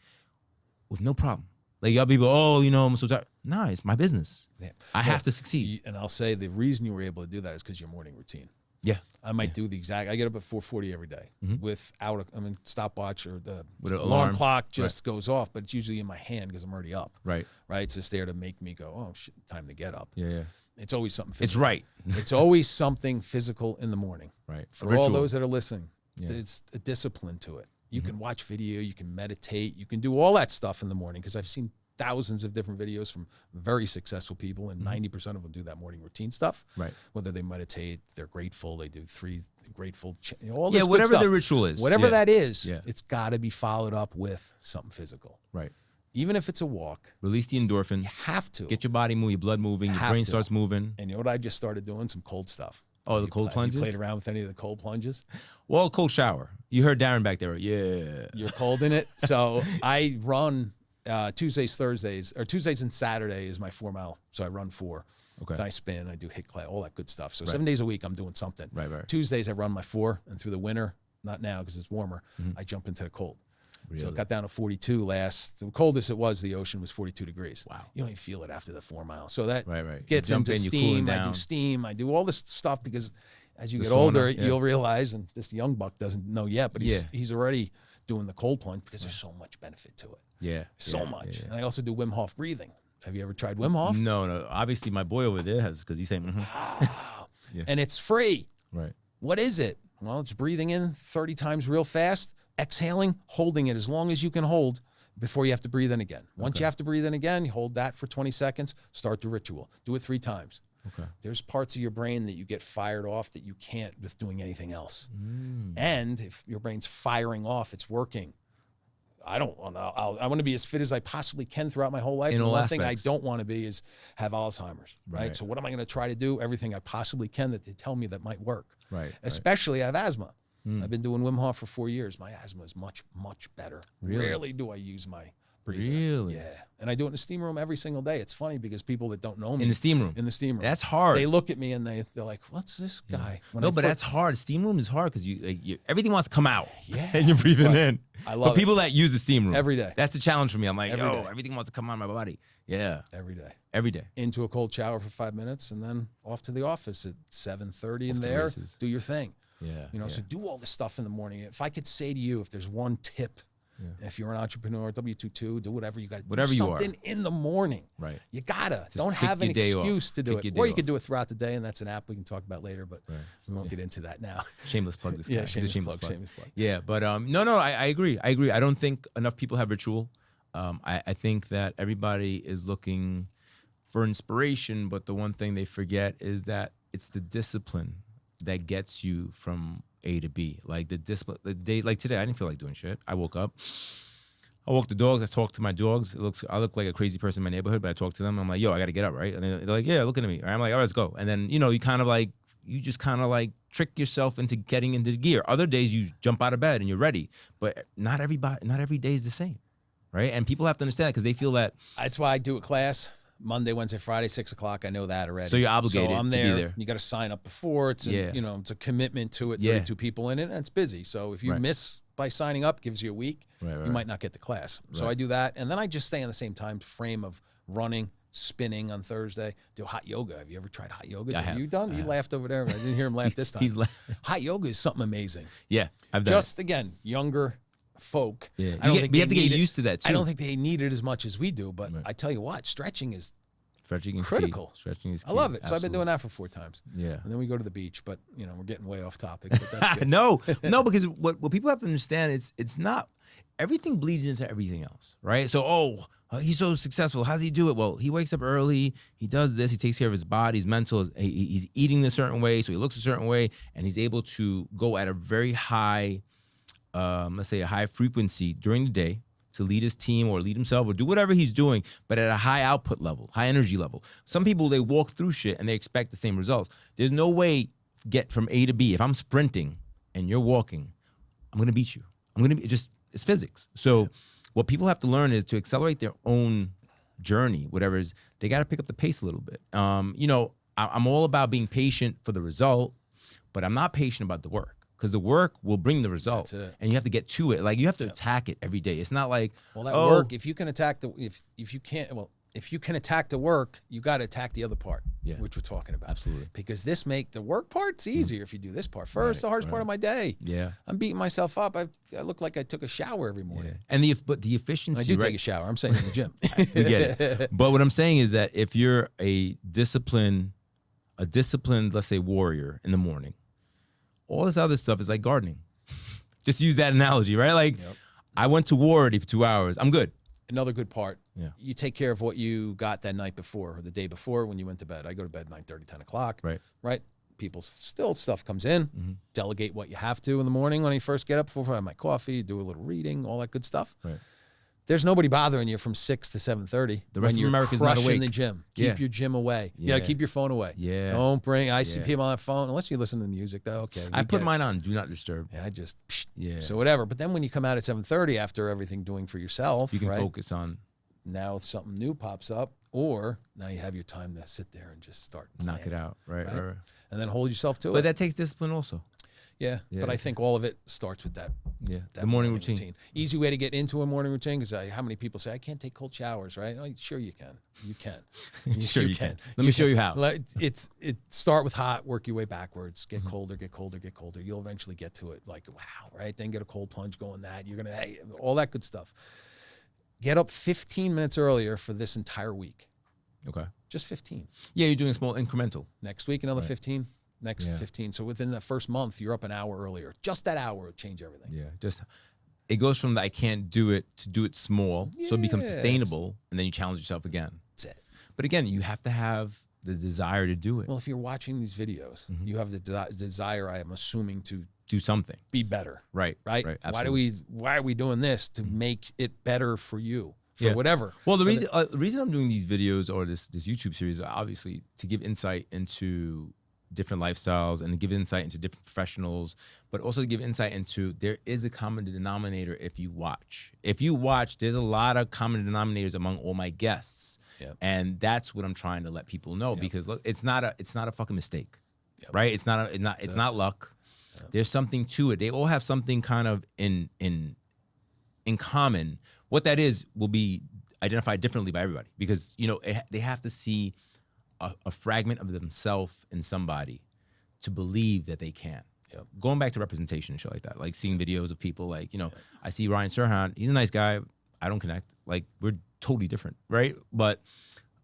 with no problem. Like y'all people, I'm so tired. Nah, it's my business. Yeah. I have to succeed. And I'll say the reason you were able to do that is because your morning routine. Yeah. I might do the exact, I get up at 4:40 every day without stopwatch or the with an alarm clock just goes off, but it's usually in my hand because I'm already up. Right. Right. It's just there to make me go, oh shit, time to get up. Yeah. It's always something physical. It's right. It's always something physical in the morning. Right. For all those that are listening, there's a discipline to it. You can watch video, you can meditate, you can do all that stuff in the morning, because I've seen thousands of different videos from very successful people, and 90% of them do that morning routine stuff. Right. Whether they meditate, they're grateful, they do 3 grateful, all this whatever good stuff. the ritual is. Whatever that is, Yeah. it's got to be followed up with something physical. Right. Even if it's a walk. Release the endorphins. You have to. Get your body moving, your blood moving, your brain starts moving. And you know what I just started doing? Some cold stuff. Oh, the cold plunges? You played around with any of the cold plunges? Well, cold shower. You heard Darren back there. Yeah. You're cold in it. So I run Tuesdays, Thursdays, or Tuesdays and Saturday is my 4 mile. So I run 4. Okay. Then I spin, I do hit class, all that good stuff. So 7 days a week I'm doing something. Right. Tuesdays I run my 4, and through the winter, not now because it's warmer, I jump into the cold. Really? So it got down to 42 the coldest it was, the ocean was 42 degrees. Wow. You don't even feel it after the 4 miles. So that Right. gets into steam. I do steam. I do all this stuff because as you get older, you'll realize, and this young buck doesn't know yet, but he's already doing the cold plunge because there's so much benefit to it. Yeah. So much. Yeah. And I also do Wim Hof breathing. Have you ever tried Wim Hof? No. Obviously, my boy over there has, because he's saying, Yeah. And it's free. Right. What is it? Well, it's breathing in 30 times real fast, exhaling, holding it as long as you can hold before you have to breathe in again. Once you have to breathe in again, you hold that for 20 seconds, start the ritual. Do it 3 times. Okay. There's parts of your brain that you get fired off that you can't with doing anything else. And if your brain's firing off, it's working. I want to be as fit as I possibly can throughout my whole life. And one thing I don't want to be is have Alzheimer's, right? So what am I going to try to do? Everything I possibly can that they tell me that might work. Right. Especially I have asthma. I've been doing Wim Hof for 4 years. My asthma is much, much better. Really? Rarely do I use my breathing. Really? Yeah. And I do it in the steam room every single day. It's funny because people that don't know me. In the steam room? In the steam room. That's hard. They look at me and they're like, what's this guy? No, but that's hard. Steam room is hard because you everything wants to come out. Yeah. And you're breathing in. I love For people that use the steam room. Every day. That's the challenge for me. I'm like, Every day. everything wants to come out of my body. Yeah. Every day. Every day. Into a cold shower for 5 minutes and then off to the office at 7:30 in to the there. races. Do your thing. Yeah. So do all this stuff in the morning. If I could say to you, if there's one tip, if you're an entrepreneur, W-2, do whatever you got to do. Whatever you are. Something in the morning. Right. You gotta. Just Don't have an excuse to do it. Or you could do it throughout the day, and that's an app we can talk about later, but we won't get into that now. Shameless plug this guy. Yeah, shameless plug. Yeah, but no, I agree. I don't think enough people have ritual. I think that everybody is looking for inspiration, but the one thing they forget is that it's the discipline that gets you from A to B. Like the discipline, the day, like today, I didn't feel like doing shit. I woke up, I walked the dogs, I talked to my dogs. I look like a crazy person in my neighborhood, but I talk to them. I'm like, yo, I got to get up, right? And they're like, yeah, looking at me. I'm like, all right, let's go. And then, you just kind of like trick yourself into getting into the gear. Other days you jump out of bed and you're ready, but not every day is the same, right? And people have to understand because they feel that. That's why I do a class Monday, Wednesday, Friday, 6 o'clock. I know that already. So you're obligated I'm to be there. You got to sign up before. It's it's a commitment to it. 32 people in it, and it's busy. So if you miss by signing up, gives you a week. You might not get the class. So I do that, and then I just stay on the same time frame of running, spinning on Thursday. Do hot yoga. Have you ever tried hot yoga? I have. You done? You laughed over there. I didn't hear him laugh this time. Hot yoga is something amazing. Yeah, I've done. Just again, younger folk. Yeah, you have to get used to that too. I don't think they need it as much as we do, but I tell you what, stretching is critical. Key. Stretching is key. I love it. Absolutely. So I've been doing that for 4 times. Yeah. And then we go to the beach, but we're getting way off topic. But that's good. No, because what people have to understand it's not everything bleeds into everything else, right? So he's so successful. How does he do it? Well, he wakes up early. He does this. He takes care of his body, his mental. He's eating a certain way, so he looks a certain way, and he's able to go at a very high, let's say a high frequency during the day to lead his team or lead himself or do whatever he's doing, but at a high output level, high energy level. Some people, they walk through shit and they expect the same results. There's no way get from A to B. If I'm sprinting and you're walking, I'm going to beat you. It's physics. So what people have to learn is to accelerate their own journey, whatever it is, they got to pick up the pace a little bit. I'm all about being patient for the result, but I'm not patient about the work. Because the work will bring the result, and you have to get to it. Like you have to attack it every day. It's not like work. If you can attack if you can attack the work, you got to attack the other part, which we're talking about. Absolutely. Because the work part's easier if you do this part first. The hardest part of my day. Yeah. I'm beating myself up. I look like I took a shower every morning. Yeah. And the efficiency. I do take a shower. I'm saying in the gym. We get it. But what I'm saying is that if you're a disciplined, let's say warrior in the morning. All this other stuff is like gardening. Just use that analogy, right? Like, I went to war already for 2 hours. I'm good. Another good part. Yeah. You take care of what you got that night before or the day before when you went to bed. I go to bed 9:30, 10 o'clock. Right. People still stuff comes in. Delegate what you have to in the morning when you first get up before I have my coffee, do a little reading, all that good stuff. Right. There's nobody bothering you from 6 to 7:30. The rest of America's not awake. In the gym. Keep your gym away. Yeah. Keep your phone away. Yeah. Don't bring. I see people on that phone unless you listen to the music. Though, okay. I put mine on do not disturb. Yeah. So whatever. But then when you come out at 7:30 after everything doing for yourself, you can focus on. Now something new pops up, or now you have your time to sit there and just start knock it out, right? And then hold yourself to it. But that takes discipline also. Yeah, but I think all of it starts with that. Yeah, the morning routine. Easy way to get into a morning routine because how many people say I can't take cold showers, right? Oh, sure you can. You can. Sure you can. Let me show you how. Start with hot, work your way backwards. Get colder, get colder, get colder. You'll eventually get to it. Like wow, right? Then get a cold plunge going. You're gonna all that good stuff. Get up 15 minutes earlier for this entire week. Okay. Just 15. Yeah, you're doing small incremental. Next week, another 15. Next 15. So within the first month, you're up an hour earlier. Just that hour will change everything. Yeah. It goes from the I can't do it to do it small. So it becomes sustainable. And then you challenge yourself again. That's it. But again, you have to have the desire to do it. Well, if you're watching these videos, you have the desire, I am assuming, to do something. Be better. Right. Absolutely. Why are we doing this? To make it better for you. For whatever. Well, the reason I'm doing these videos or this YouTube series is obviously to give insight into different lifestyles and to give insight into different professionals, but also to give insight into there is a common denominator if you watch. If you watch, there's a lot of common denominators among all my guests. Yep. And that's what I'm trying to let people know because look, it's not a fucking mistake. Yep. Right? It's not luck. Yep. There's something to it. They all have something kind of in common. What that is will be identified differently by everybody because, they have to see a fragment of themselves in somebody to believe that they can. Yep. Going back to representation and shit like that, like seeing videos of people like, I see Ryan Stuerken, he's a nice guy. I don't connect. Like, we're totally different, right? But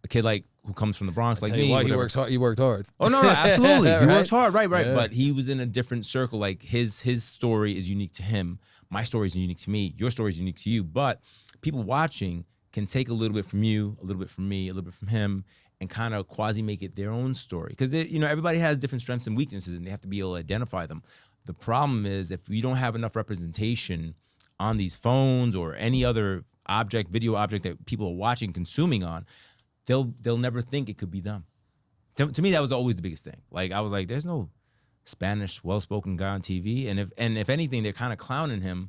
a kid like who comes from the Bronx like me. He works hard. He worked hard. Oh, no, absolutely. He works hard, right. Yeah. But he was in a different circle. Like, his story is unique to him. My story is unique to me. Your story is unique to you. But people watching can take a little bit from you, a little bit from me, a little bit from him, and kind of quasi make it their own story. Because, everybody has different strengths and weaknesses, and they have to be able to identify them. The problem is if you don't have enough representation on these phones or any other video object that people are watching, consuming on, they'll never think it could be them. To me, that was always the biggest thing. Like, I was like, there's no Spanish well-spoken guy on TV. And if anything, they're kind of clowning him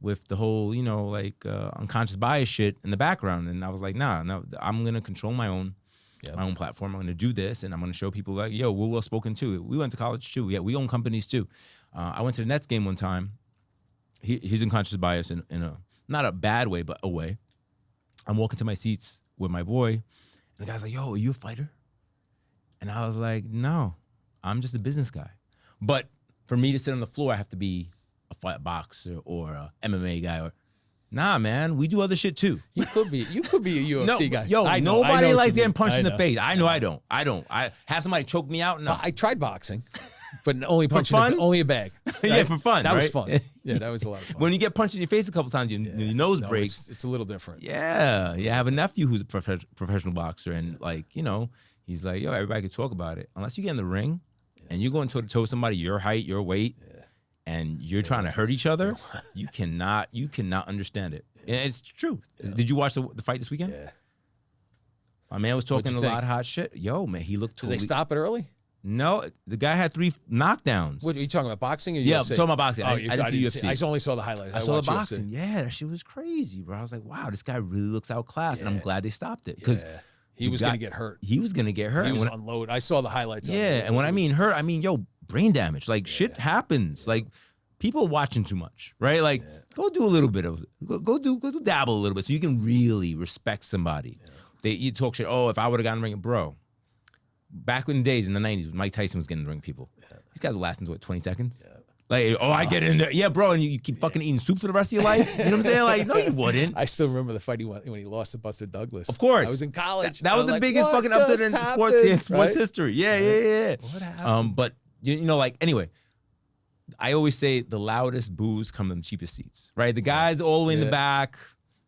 with the whole, unconscious bias shit in the background. And I was like, nah, I'm going to control my own platform. I'm going to do this, and I'm going to show people like, yo, we're well-spoken too. We went to college too. Yeah, we own companies too. I went to the Nets game one time. He's unconscious bias in a, not a bad way, but a way. I'm walking to my seats with my boy, and the guy's like, yo, are you a fighter? And I was like, no, I'm just a business guy. But for me to sit on the floor, I have to be a boxer or a MMA guy or nah, man, we do other shit too. You could be a UFC guy. Yo, nobody likes getting punched in the face. I know I don't. I have somebody choke me out. No, I tried boxing, but only punching only a bag. Right? Yeah, for fun. That was fun. Yeah, that was a lot of fun. When you get punched in your face a couple times, your nose breaks. It's a little different. Yeah, I have a nephew who's a professional boxer, and he's like, yo, everybody can talk about it. Unless you get in the ring and you're going toe to toe with somebody your height, your weight. And you're trying to hurt each other, you cannot understand it. And it's true. Yeah. Did you watch the fight this weekend? Yeah. My man was talking a lot of hot shit. Yo, man, he looked totally... Did they stop it early? No, the guy had 3 knockdowns. What, are you talking about, boxing or UFC? Yeah, I'm talking about boxing. I didn't see UFC. I only saw the highlights. I saw the boxing. UFC. Yeah, that shit was crazy, bro. I was like, wow, this guy really looks outclassed. And I'm glad they stopped it. Because he was going to get hurt. He was going to get hurt. He was on load. I saw the highlights. Yeah, and when I mean hurt, I mean, brain damage. Like, shit happens. Like... People watching too much, right? Like, go do a little bit of it. Go do dabble a little bit so you can really respect somebody. Yeah. You talk shit, if I would have gotten in the ring, bro. Back in the days in the 90s, Mike Tyson was getting in the ring people. Yeah. These guys will last into 20 seconds? Yeah. Like, I get in there. Yeah, bro, and you keep fucking eating soup for the rest of your life? You know what I'm saying? Like, no, you wouldn't. I still remember the fight when he lost to Buster Douglas. Of course. I was in college. That was the biggest fucking upset in sports history. Yeah. What happened? But, anyway. I always say the loudest boos come in the cheapest seats, right? The guys all the way in the back,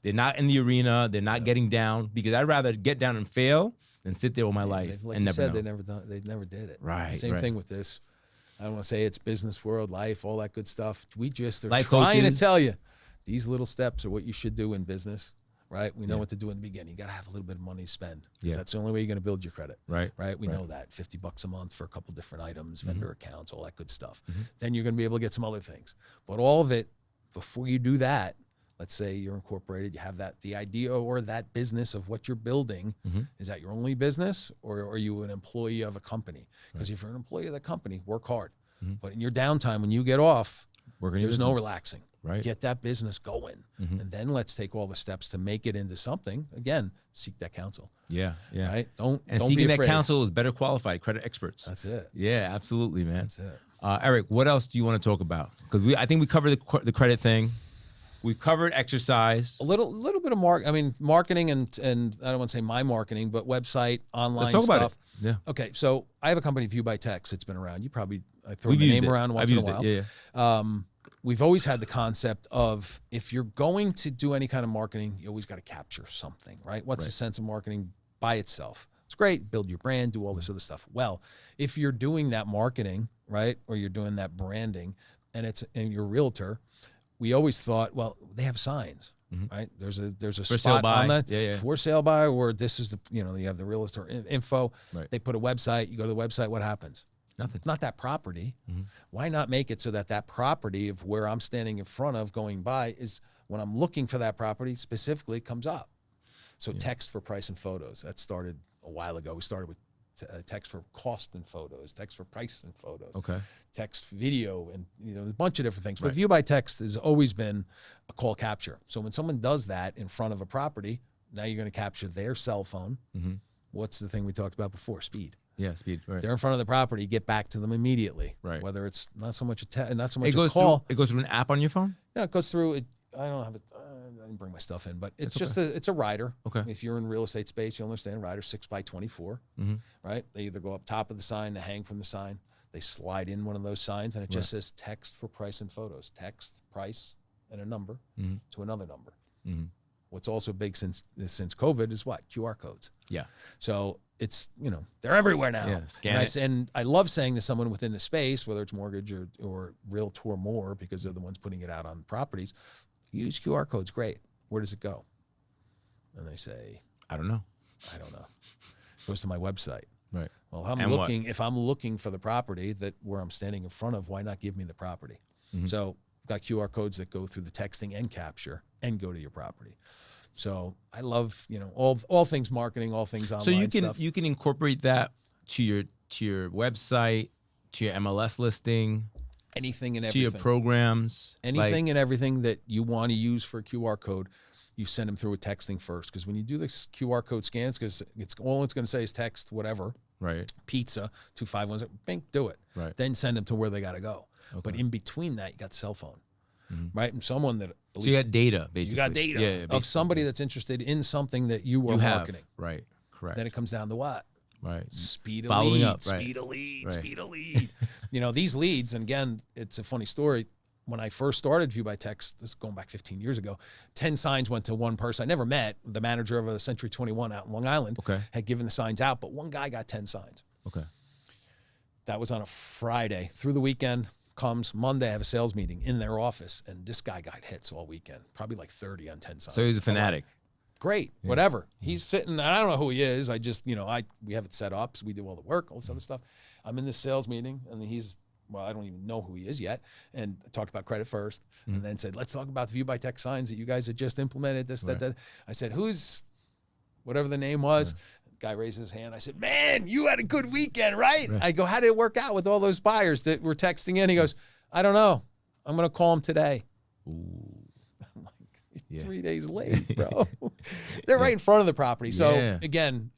they're not in the arena, they're not getting down, because I'd rather get down and fail than sit there all my life like and you never said, know. they never did it. Right. Same thing with this. I don't want to say it's business world, life, all that good stuff. We just are Life trying coaches. to tell you these little steps are what you should do in business. Right, we know what to do in the beginning. You got to have a little bit of money to spend, because that's the only way you're going to build your credit. Right, we know that $50 a month for a couple different items, vendor accounts, all that good stuff. Then you're going to be able to get some other things. But all of it, before you do that, let's say you're incorporated, you have the idea or that business of what you're building. Is that your only business, or are you an employee of a company? Because if you're an employee of the company, work hard. But in your downtime, when you get off, there's no relaxing. Right. Get that business going, and then let's take all the steps to make it into something. Again, seek that counsel. Yeah. Right. Don't seeking be afraid. that counsel is better qualified credit experts. That's it. Yeah, absolutely, man. That's it. Eric, what else do you want to talk about? Because I think we covered the credit thing. We've covered exercise. A little bit of marketing and I don't want to say my marketing, but website, online Let's talk stuff. about it. Yeah. Okay, so I have a company, View by Text. It's been around. You probably throw the name around once in a while. Yeah. We've always had the concept of, if you're going to do any kind of marketing, you always got to capture something, right? What's the sense of marketing by itself? It's great, build your brand, do all this other stuff. Well, if you're doing that marketing, right, or you're doing that branding, and you're a realtor, we always thought, well, they have signs, right? There's a for spot sale by. on that For sale by, or this is you have the realtor info. Right. They put a website. You go to the website. What happens? Nothing. It's not that property. Why not make it so that property of where I'm standing in front of going by is, when I'm looking for that property specifically, comes up. So text for price and photos. That started a while ago. We started with text for cost and photos, text for price and photos, text video, and a bunch of different things. But View by Text has always been a call capture. So when someone does that in front of a property, now you're going to capture their cell phone. What's the thing we talked about before? Speed. Yeah, speed. Right. They're in front of the property. Get back to them immediately. Right. Whether it's not so much a call. It goes through an app on your phone. Yeah, it goes through. I don't have it. I didn't bring my stuff in, but it's just it's a rider. Okay. If you're in real estate space, you'll understand rider 6x24. Right. They either go up top of the sign, they hang from the sign, they slide in one of those signs, and it just says text for price and photos. Text, price, and a number to another number. What's also big since COVID is what? QR codes. Yeah. So it's, they're everywhere now. Yeah, scan it. And I love saying to someone within the space, whether it's mortgage or realtor more, because they're the ones putting it out on properties, use QR codes. Great. Where does it go? And they say, I don't know. It goes to my website. Right. Well, if I'm looking for the property where I'm standing in front of, why not give me the property? So got QR codes that go through the texting and capture and go to your property. So I love, all things marketing, all things online. So you can incorporate that to your website, to your MLS listing, anything and everything, to your programs, anything and everything that you want to use for a QR code. You send them through with texting first, because when you do this QR code scans, because it's going to say is text whatever, right? Pizza 251, bing, do it. Right. Then send them to where they got to go. Okay. But in between that, you got cell phone, right? And someone that so you got data, basically. You got data of somebody that's interested in something that you are marketing. Right. Correct. Then it comes down to what? Right. Speed of Following lead. Up, right. Speed of lead. Right. Speed of lead. These leads, and again, it's a funny story. When I first started View by Text, this is going back 15 years ago, 10 signs went to one person I never met. The manager of a Century 21 out in Long Island had given the signs out, but one guy got 10 signs. Okay. That was on a Friday. Through the weekend, comes Monday, I have a sales meeting in their office, and this guy got hits all weekend, probably like 30 on 10 signs. So he's a fanatic. Great, whatever. He's sitting, I don't know who he is. I just, we have it set up, so we do all the work, all this other stuff. I'm in this sales meeting, and I don't even know who he is yet. And I talked about credit first, and then said, let's talk about the View by Text signs that you guys had just implemented, that. I said, who's, whatever the name was. Guy raised his hand. I said, man, you had a good weekend, right? I go, how did it work out with all those buyers that were texting in? He goes, I don't know. I'm going to call them today. Ooh. I'm like, 3 days late, bro. They're right in front of the property. So again,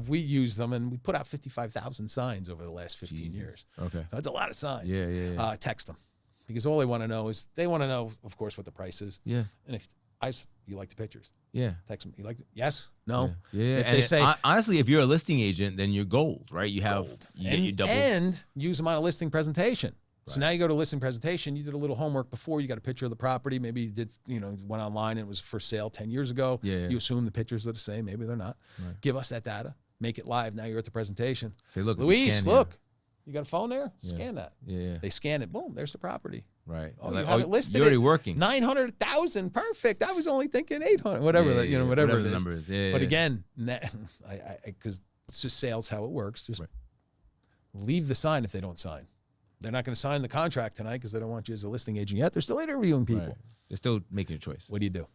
we use them, and we put out 55,000 signs over the last 15 years. Okay. So that's a lot of signs. Text them, because all they want to know is, of course, what the price is. Yeah. And if you like the pictures. Yeah. Text them. You like it? Yes? No? Yeah. If they say, honestly, if you're a listing agent, then you're gold, right? You have, you get your double. And use them on a listing presentation. So now you go to listing presentation, you did a little homework before, you got a picture of the property, maybe you did, went online and it was for sale 10 years ago. Yeah. You assume the pictures are the same, maybe they're not. Right. Give us that data, make it live. Now you're at the presentation. Say, look, Luis, look, you got a phone there? Scan that. Yeah. They scan it, boom, there's the property. Right. Oh, you have it listed. You're already working. 900,000, perfect. I was only thinking 800, whatever whatever the number is. Yeah. But again, because it's just sales how it works. Just leave the sign if they don't sign. They're not going to sign the contract tonight because they don't want you as a listing agent yet. They're still interviewing people. Right. They're still making a choice. What do you do?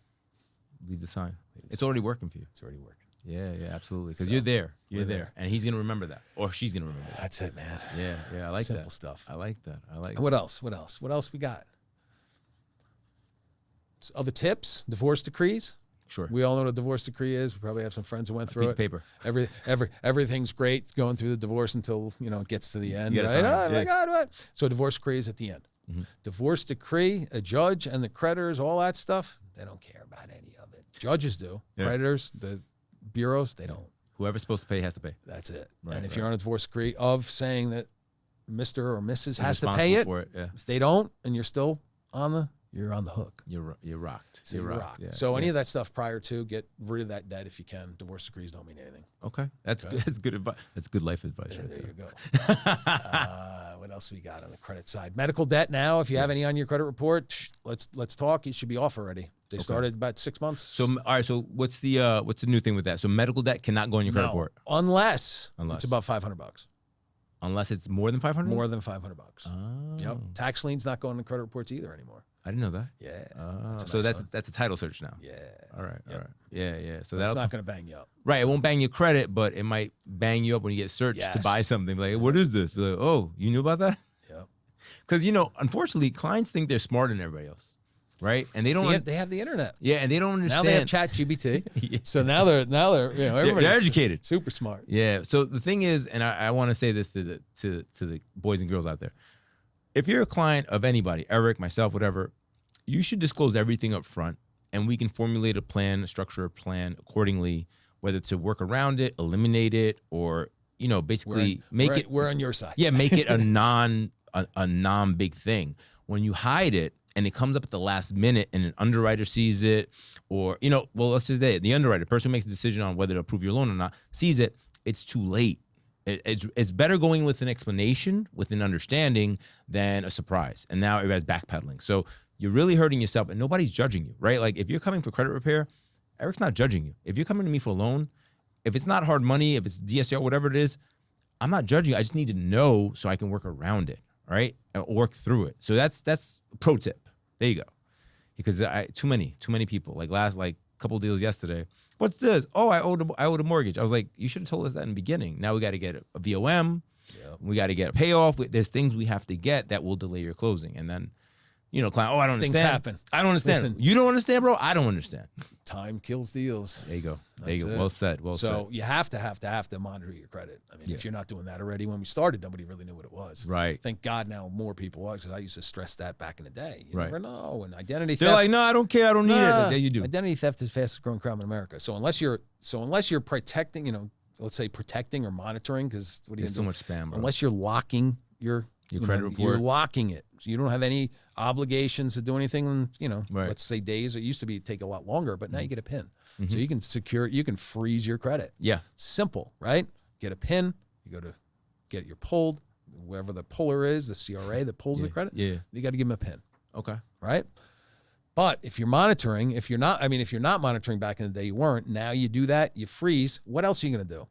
Leave the sign. It's already working for you. It's already working. Yeah, absolutely. Because you're there. You're there. And he's going to remember that. Or she's going to remember that. That's it, man. Yeah, I like that. Simple stuff. I like that. What else? What else we got? Other tips? Divorce decrees? Sure. We all know what a divorce decree is. We probably have some friends who went through it. Piece of paper. Everything's great going through the divorce until it gets to the end. Right? Oh my God! What? So a divorce decree is at the end. Mm-hmm. Divorce decree, a judge and the creditors, all that stuff. They don't care about any of it. Judges do. Yeah. Creditors, the bureaus, they don't. Whoever's supposed to pay has to pay. That's it. Right, and if you're on a divorce decree of saying that Mr. or Mrs. has to pay it, if they don't, and you're still you're on the hook. You're rocked. So you're rocked. Yeah. So any of that stuff prior to, get rid of that debt if you can. Divorce decrees don't mean anything. Okay. That's good. That's good advice. That's good life advice. There you go. What else we got on the credit side? Medical debt now. If you have any on your credit report, let's talk. You should be off already. They started about 6 months. So all right. So what's the new thing with that? So medical debt cannot go on your credit report unless it's about $500. Unless it's more than 500. More than $500. Oh. Yep. Tax liens not going to credit reports either anymore. I didn't know that. Yeah. So that's a title search now. Yeah. All right. All right. Yeah. So that's not going to bang you up. Right. It won't bang your credit, but it might bang you up when you get searched to buy something. Like, what is this? Like, oh, you knew about that? Yep. Because unfortunately, clients think they're smarter than everybody else, right? And they don't. They have the internet. Yeah, and they don't understand. Now they have ChatGPT. So now they're everybody's they're educated, super smart. Yeah. So the thing is, and I want to say this to the boys and girls out there. If you're a client of anybody, Erik, myself, whatever, you should disclose everything up front, and we can formulate a plan, structure a plan accordingly, whether to work around it, eliminate it, or basically we're on your side. Yeah, make it a non big thing. When you hide it and it comes up at the last minute and an underwriter sees it, or let's just say the underwriter, the person who makes the decision on whether to approve your loan or not, sees it, it's too late. It's better going with an explanation, with an understanding, than a surprise. And now everybody's backpedaling. So you're really hurting yourself, and nobody's judging you, right? Like if you're coming for credit repair, Erik's not judging you. If you're coming to me for a loan, if it's not hard money, if it's DSCR, whatever it is, I'm not judging you. I just need to know so I can work around it, right? And work through it. So that's a pro tip. There you go. Because too many people. Like couple deals yesterday. What's this? Oh, I owed a mortgage. I was like, you should have told us that in the beginning. Now we got to get a VOM. Yep. We got to get a payoff. There's things we have to get that will delay your closing. And then, client, I don't understand. Things happen. I don't understand. Listen, you don't understand, bro? I don't understand. Time kills deals. There you go. There you go. Well said. Well said. So you have to monitor your credit. I mean, if you're not doing that already, when we started, nobody really knew what it was. Right. Thank God now more people are, because I used to stress that back in the day. You right. never know. And identity theft. They're like, no, I don't care. I don't need it. Yeah, you do. Identity theft is the fastest growing crime in America. So unless you're protecting, let's say protecting or monitoring, because what do you do? There's so much spam, bro. Unless you're locking your credit report. You're locking it. So you don't have any obligations to do anything in, right. let's say days. It used to take a lot longer, but now you get a PIN. So you can you can freeze your credit. Yeah. Simple, right? Get a PIN, you go to get your pulled, wherever the puller is, the CRA that pulls the credit. Yeah. You got to give them a PIN. Okay. Right? But if you're monitoring, if you're not monitoring back in the day, you weren't. Now you do that, you freeze. What else are you going to do?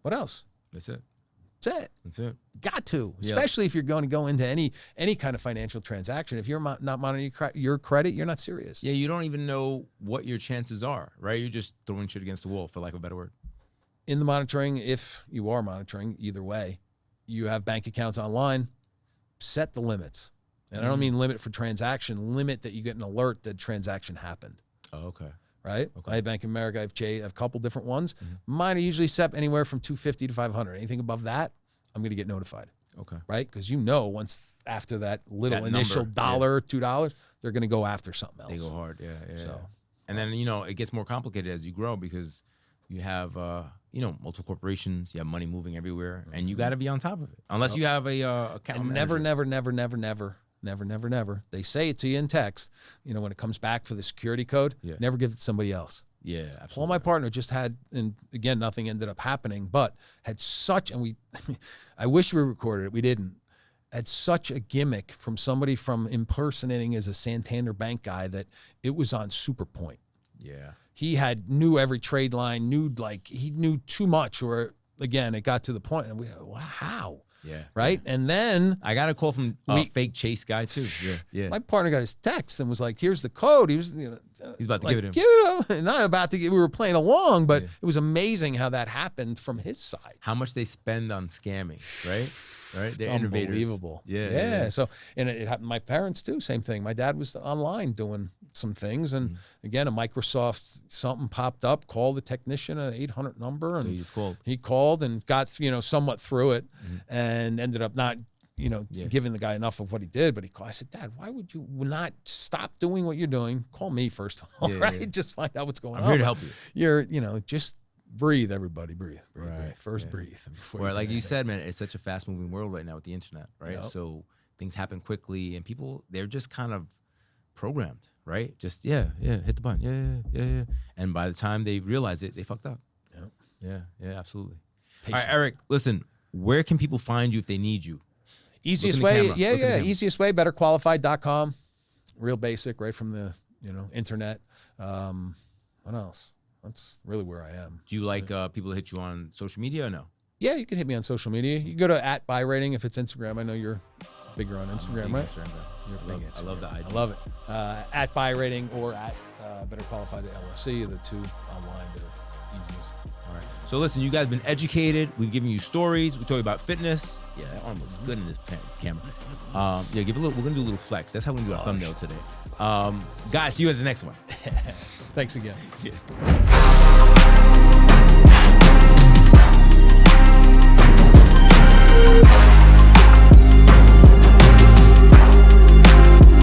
What else? That's it. That's it. Got to, especially if you're going to go into any kind of financial transaction. If you're not monitoring your credit, you're not serious. Yeah, you don't even know what your chances are, right? You're just throwing shit against the wall, for lack of a better word. In the monitoring, if you are monitoring, either way, you have bank accounts online, set the limits. And I don't mean limit for transaction, limit that you get an alert that transaction happened. Oh, okay. Right? Okay. I have Bank of America, I have a couple different ones. Mine are usually set anywhere from $250 to $500. Anything above that, I'm going to get notified. Okay. Right? Because once after that little initial $1, $2, they're going to go after something else. They go hard, yeah. So, and then, it gets more complicated as you grow, because you have, multiple corporations. You have money moving everywhere, and you got to be on top of it. Unless you have a account and manager. never. They say it to you in text. When it comes back for the security code, never give it to somebody else. Yeah, absolutely. Well, my partner just had, and again, nothing ended up happening, but had such, and I wish we recorded it. We didn't. Had such a gimmick from somebody from impersonating as a Santander Bank guy that it was on super point. Yeah. He knew every trade line, he knew too much, or again, it got to the point and we, wow, how? Yeah. Right. Yeah. And then I got a call from fake Chase guy too. Yeah. My partner got his text and was like, here's the code. He was, he's about to give it him. Give it him. Not about to give, we were playing along, but it was amazing how that happened from his side. How much they spend on scamming, right? Right. It's unbelievable. Yeah. So, and it happened to my parents too. Same thing. My dad was online doing some things. And again, a Microsoft something popped up, called the technician, an 800 number. And so he just called. He called and got, somewhat through it and ended up not, giving the guy enough of what he did. But he called. I said, Dad, why would you not stop doing what you're doing? Call me first of all, right? Yeah. Just find out what's going on. I'm here to help you. You're, just breathe, everybody. Breathe. First breathe. Well, like you said, man, it's such a fast moving world right now with the internet, right? Yep. So things happen quickly and people, they're just kind of programmed, right? Just, hit the button. Yeah. And by the time they realize it, they fucked up. Yep. Yeah, absolutely. Patience. All right, Eric, listen, where can people find you if they need you? Easiest way, easiest way, betterqualified.com. Real basic, right from the, internet. What else? That's really where I am. Do you like people to hit you on social media or no? Yeah, you can hit me on social media. You can go to @BuyRating if it's Instagram. I know you're bigger on Instagram, right? I love the idea. I love it. @BuyRating or Better Qualified LLC are the two online that are easiest. All right. So listen, you guys have been educated. We've given you stories. We told you about fitness. Yeah, that arm looks good in this camera. Give a little. We're gonna do a little flex. That's how we're gonna do our thumbnail today. Guys, see you at the next one. Thanks again. Yeah.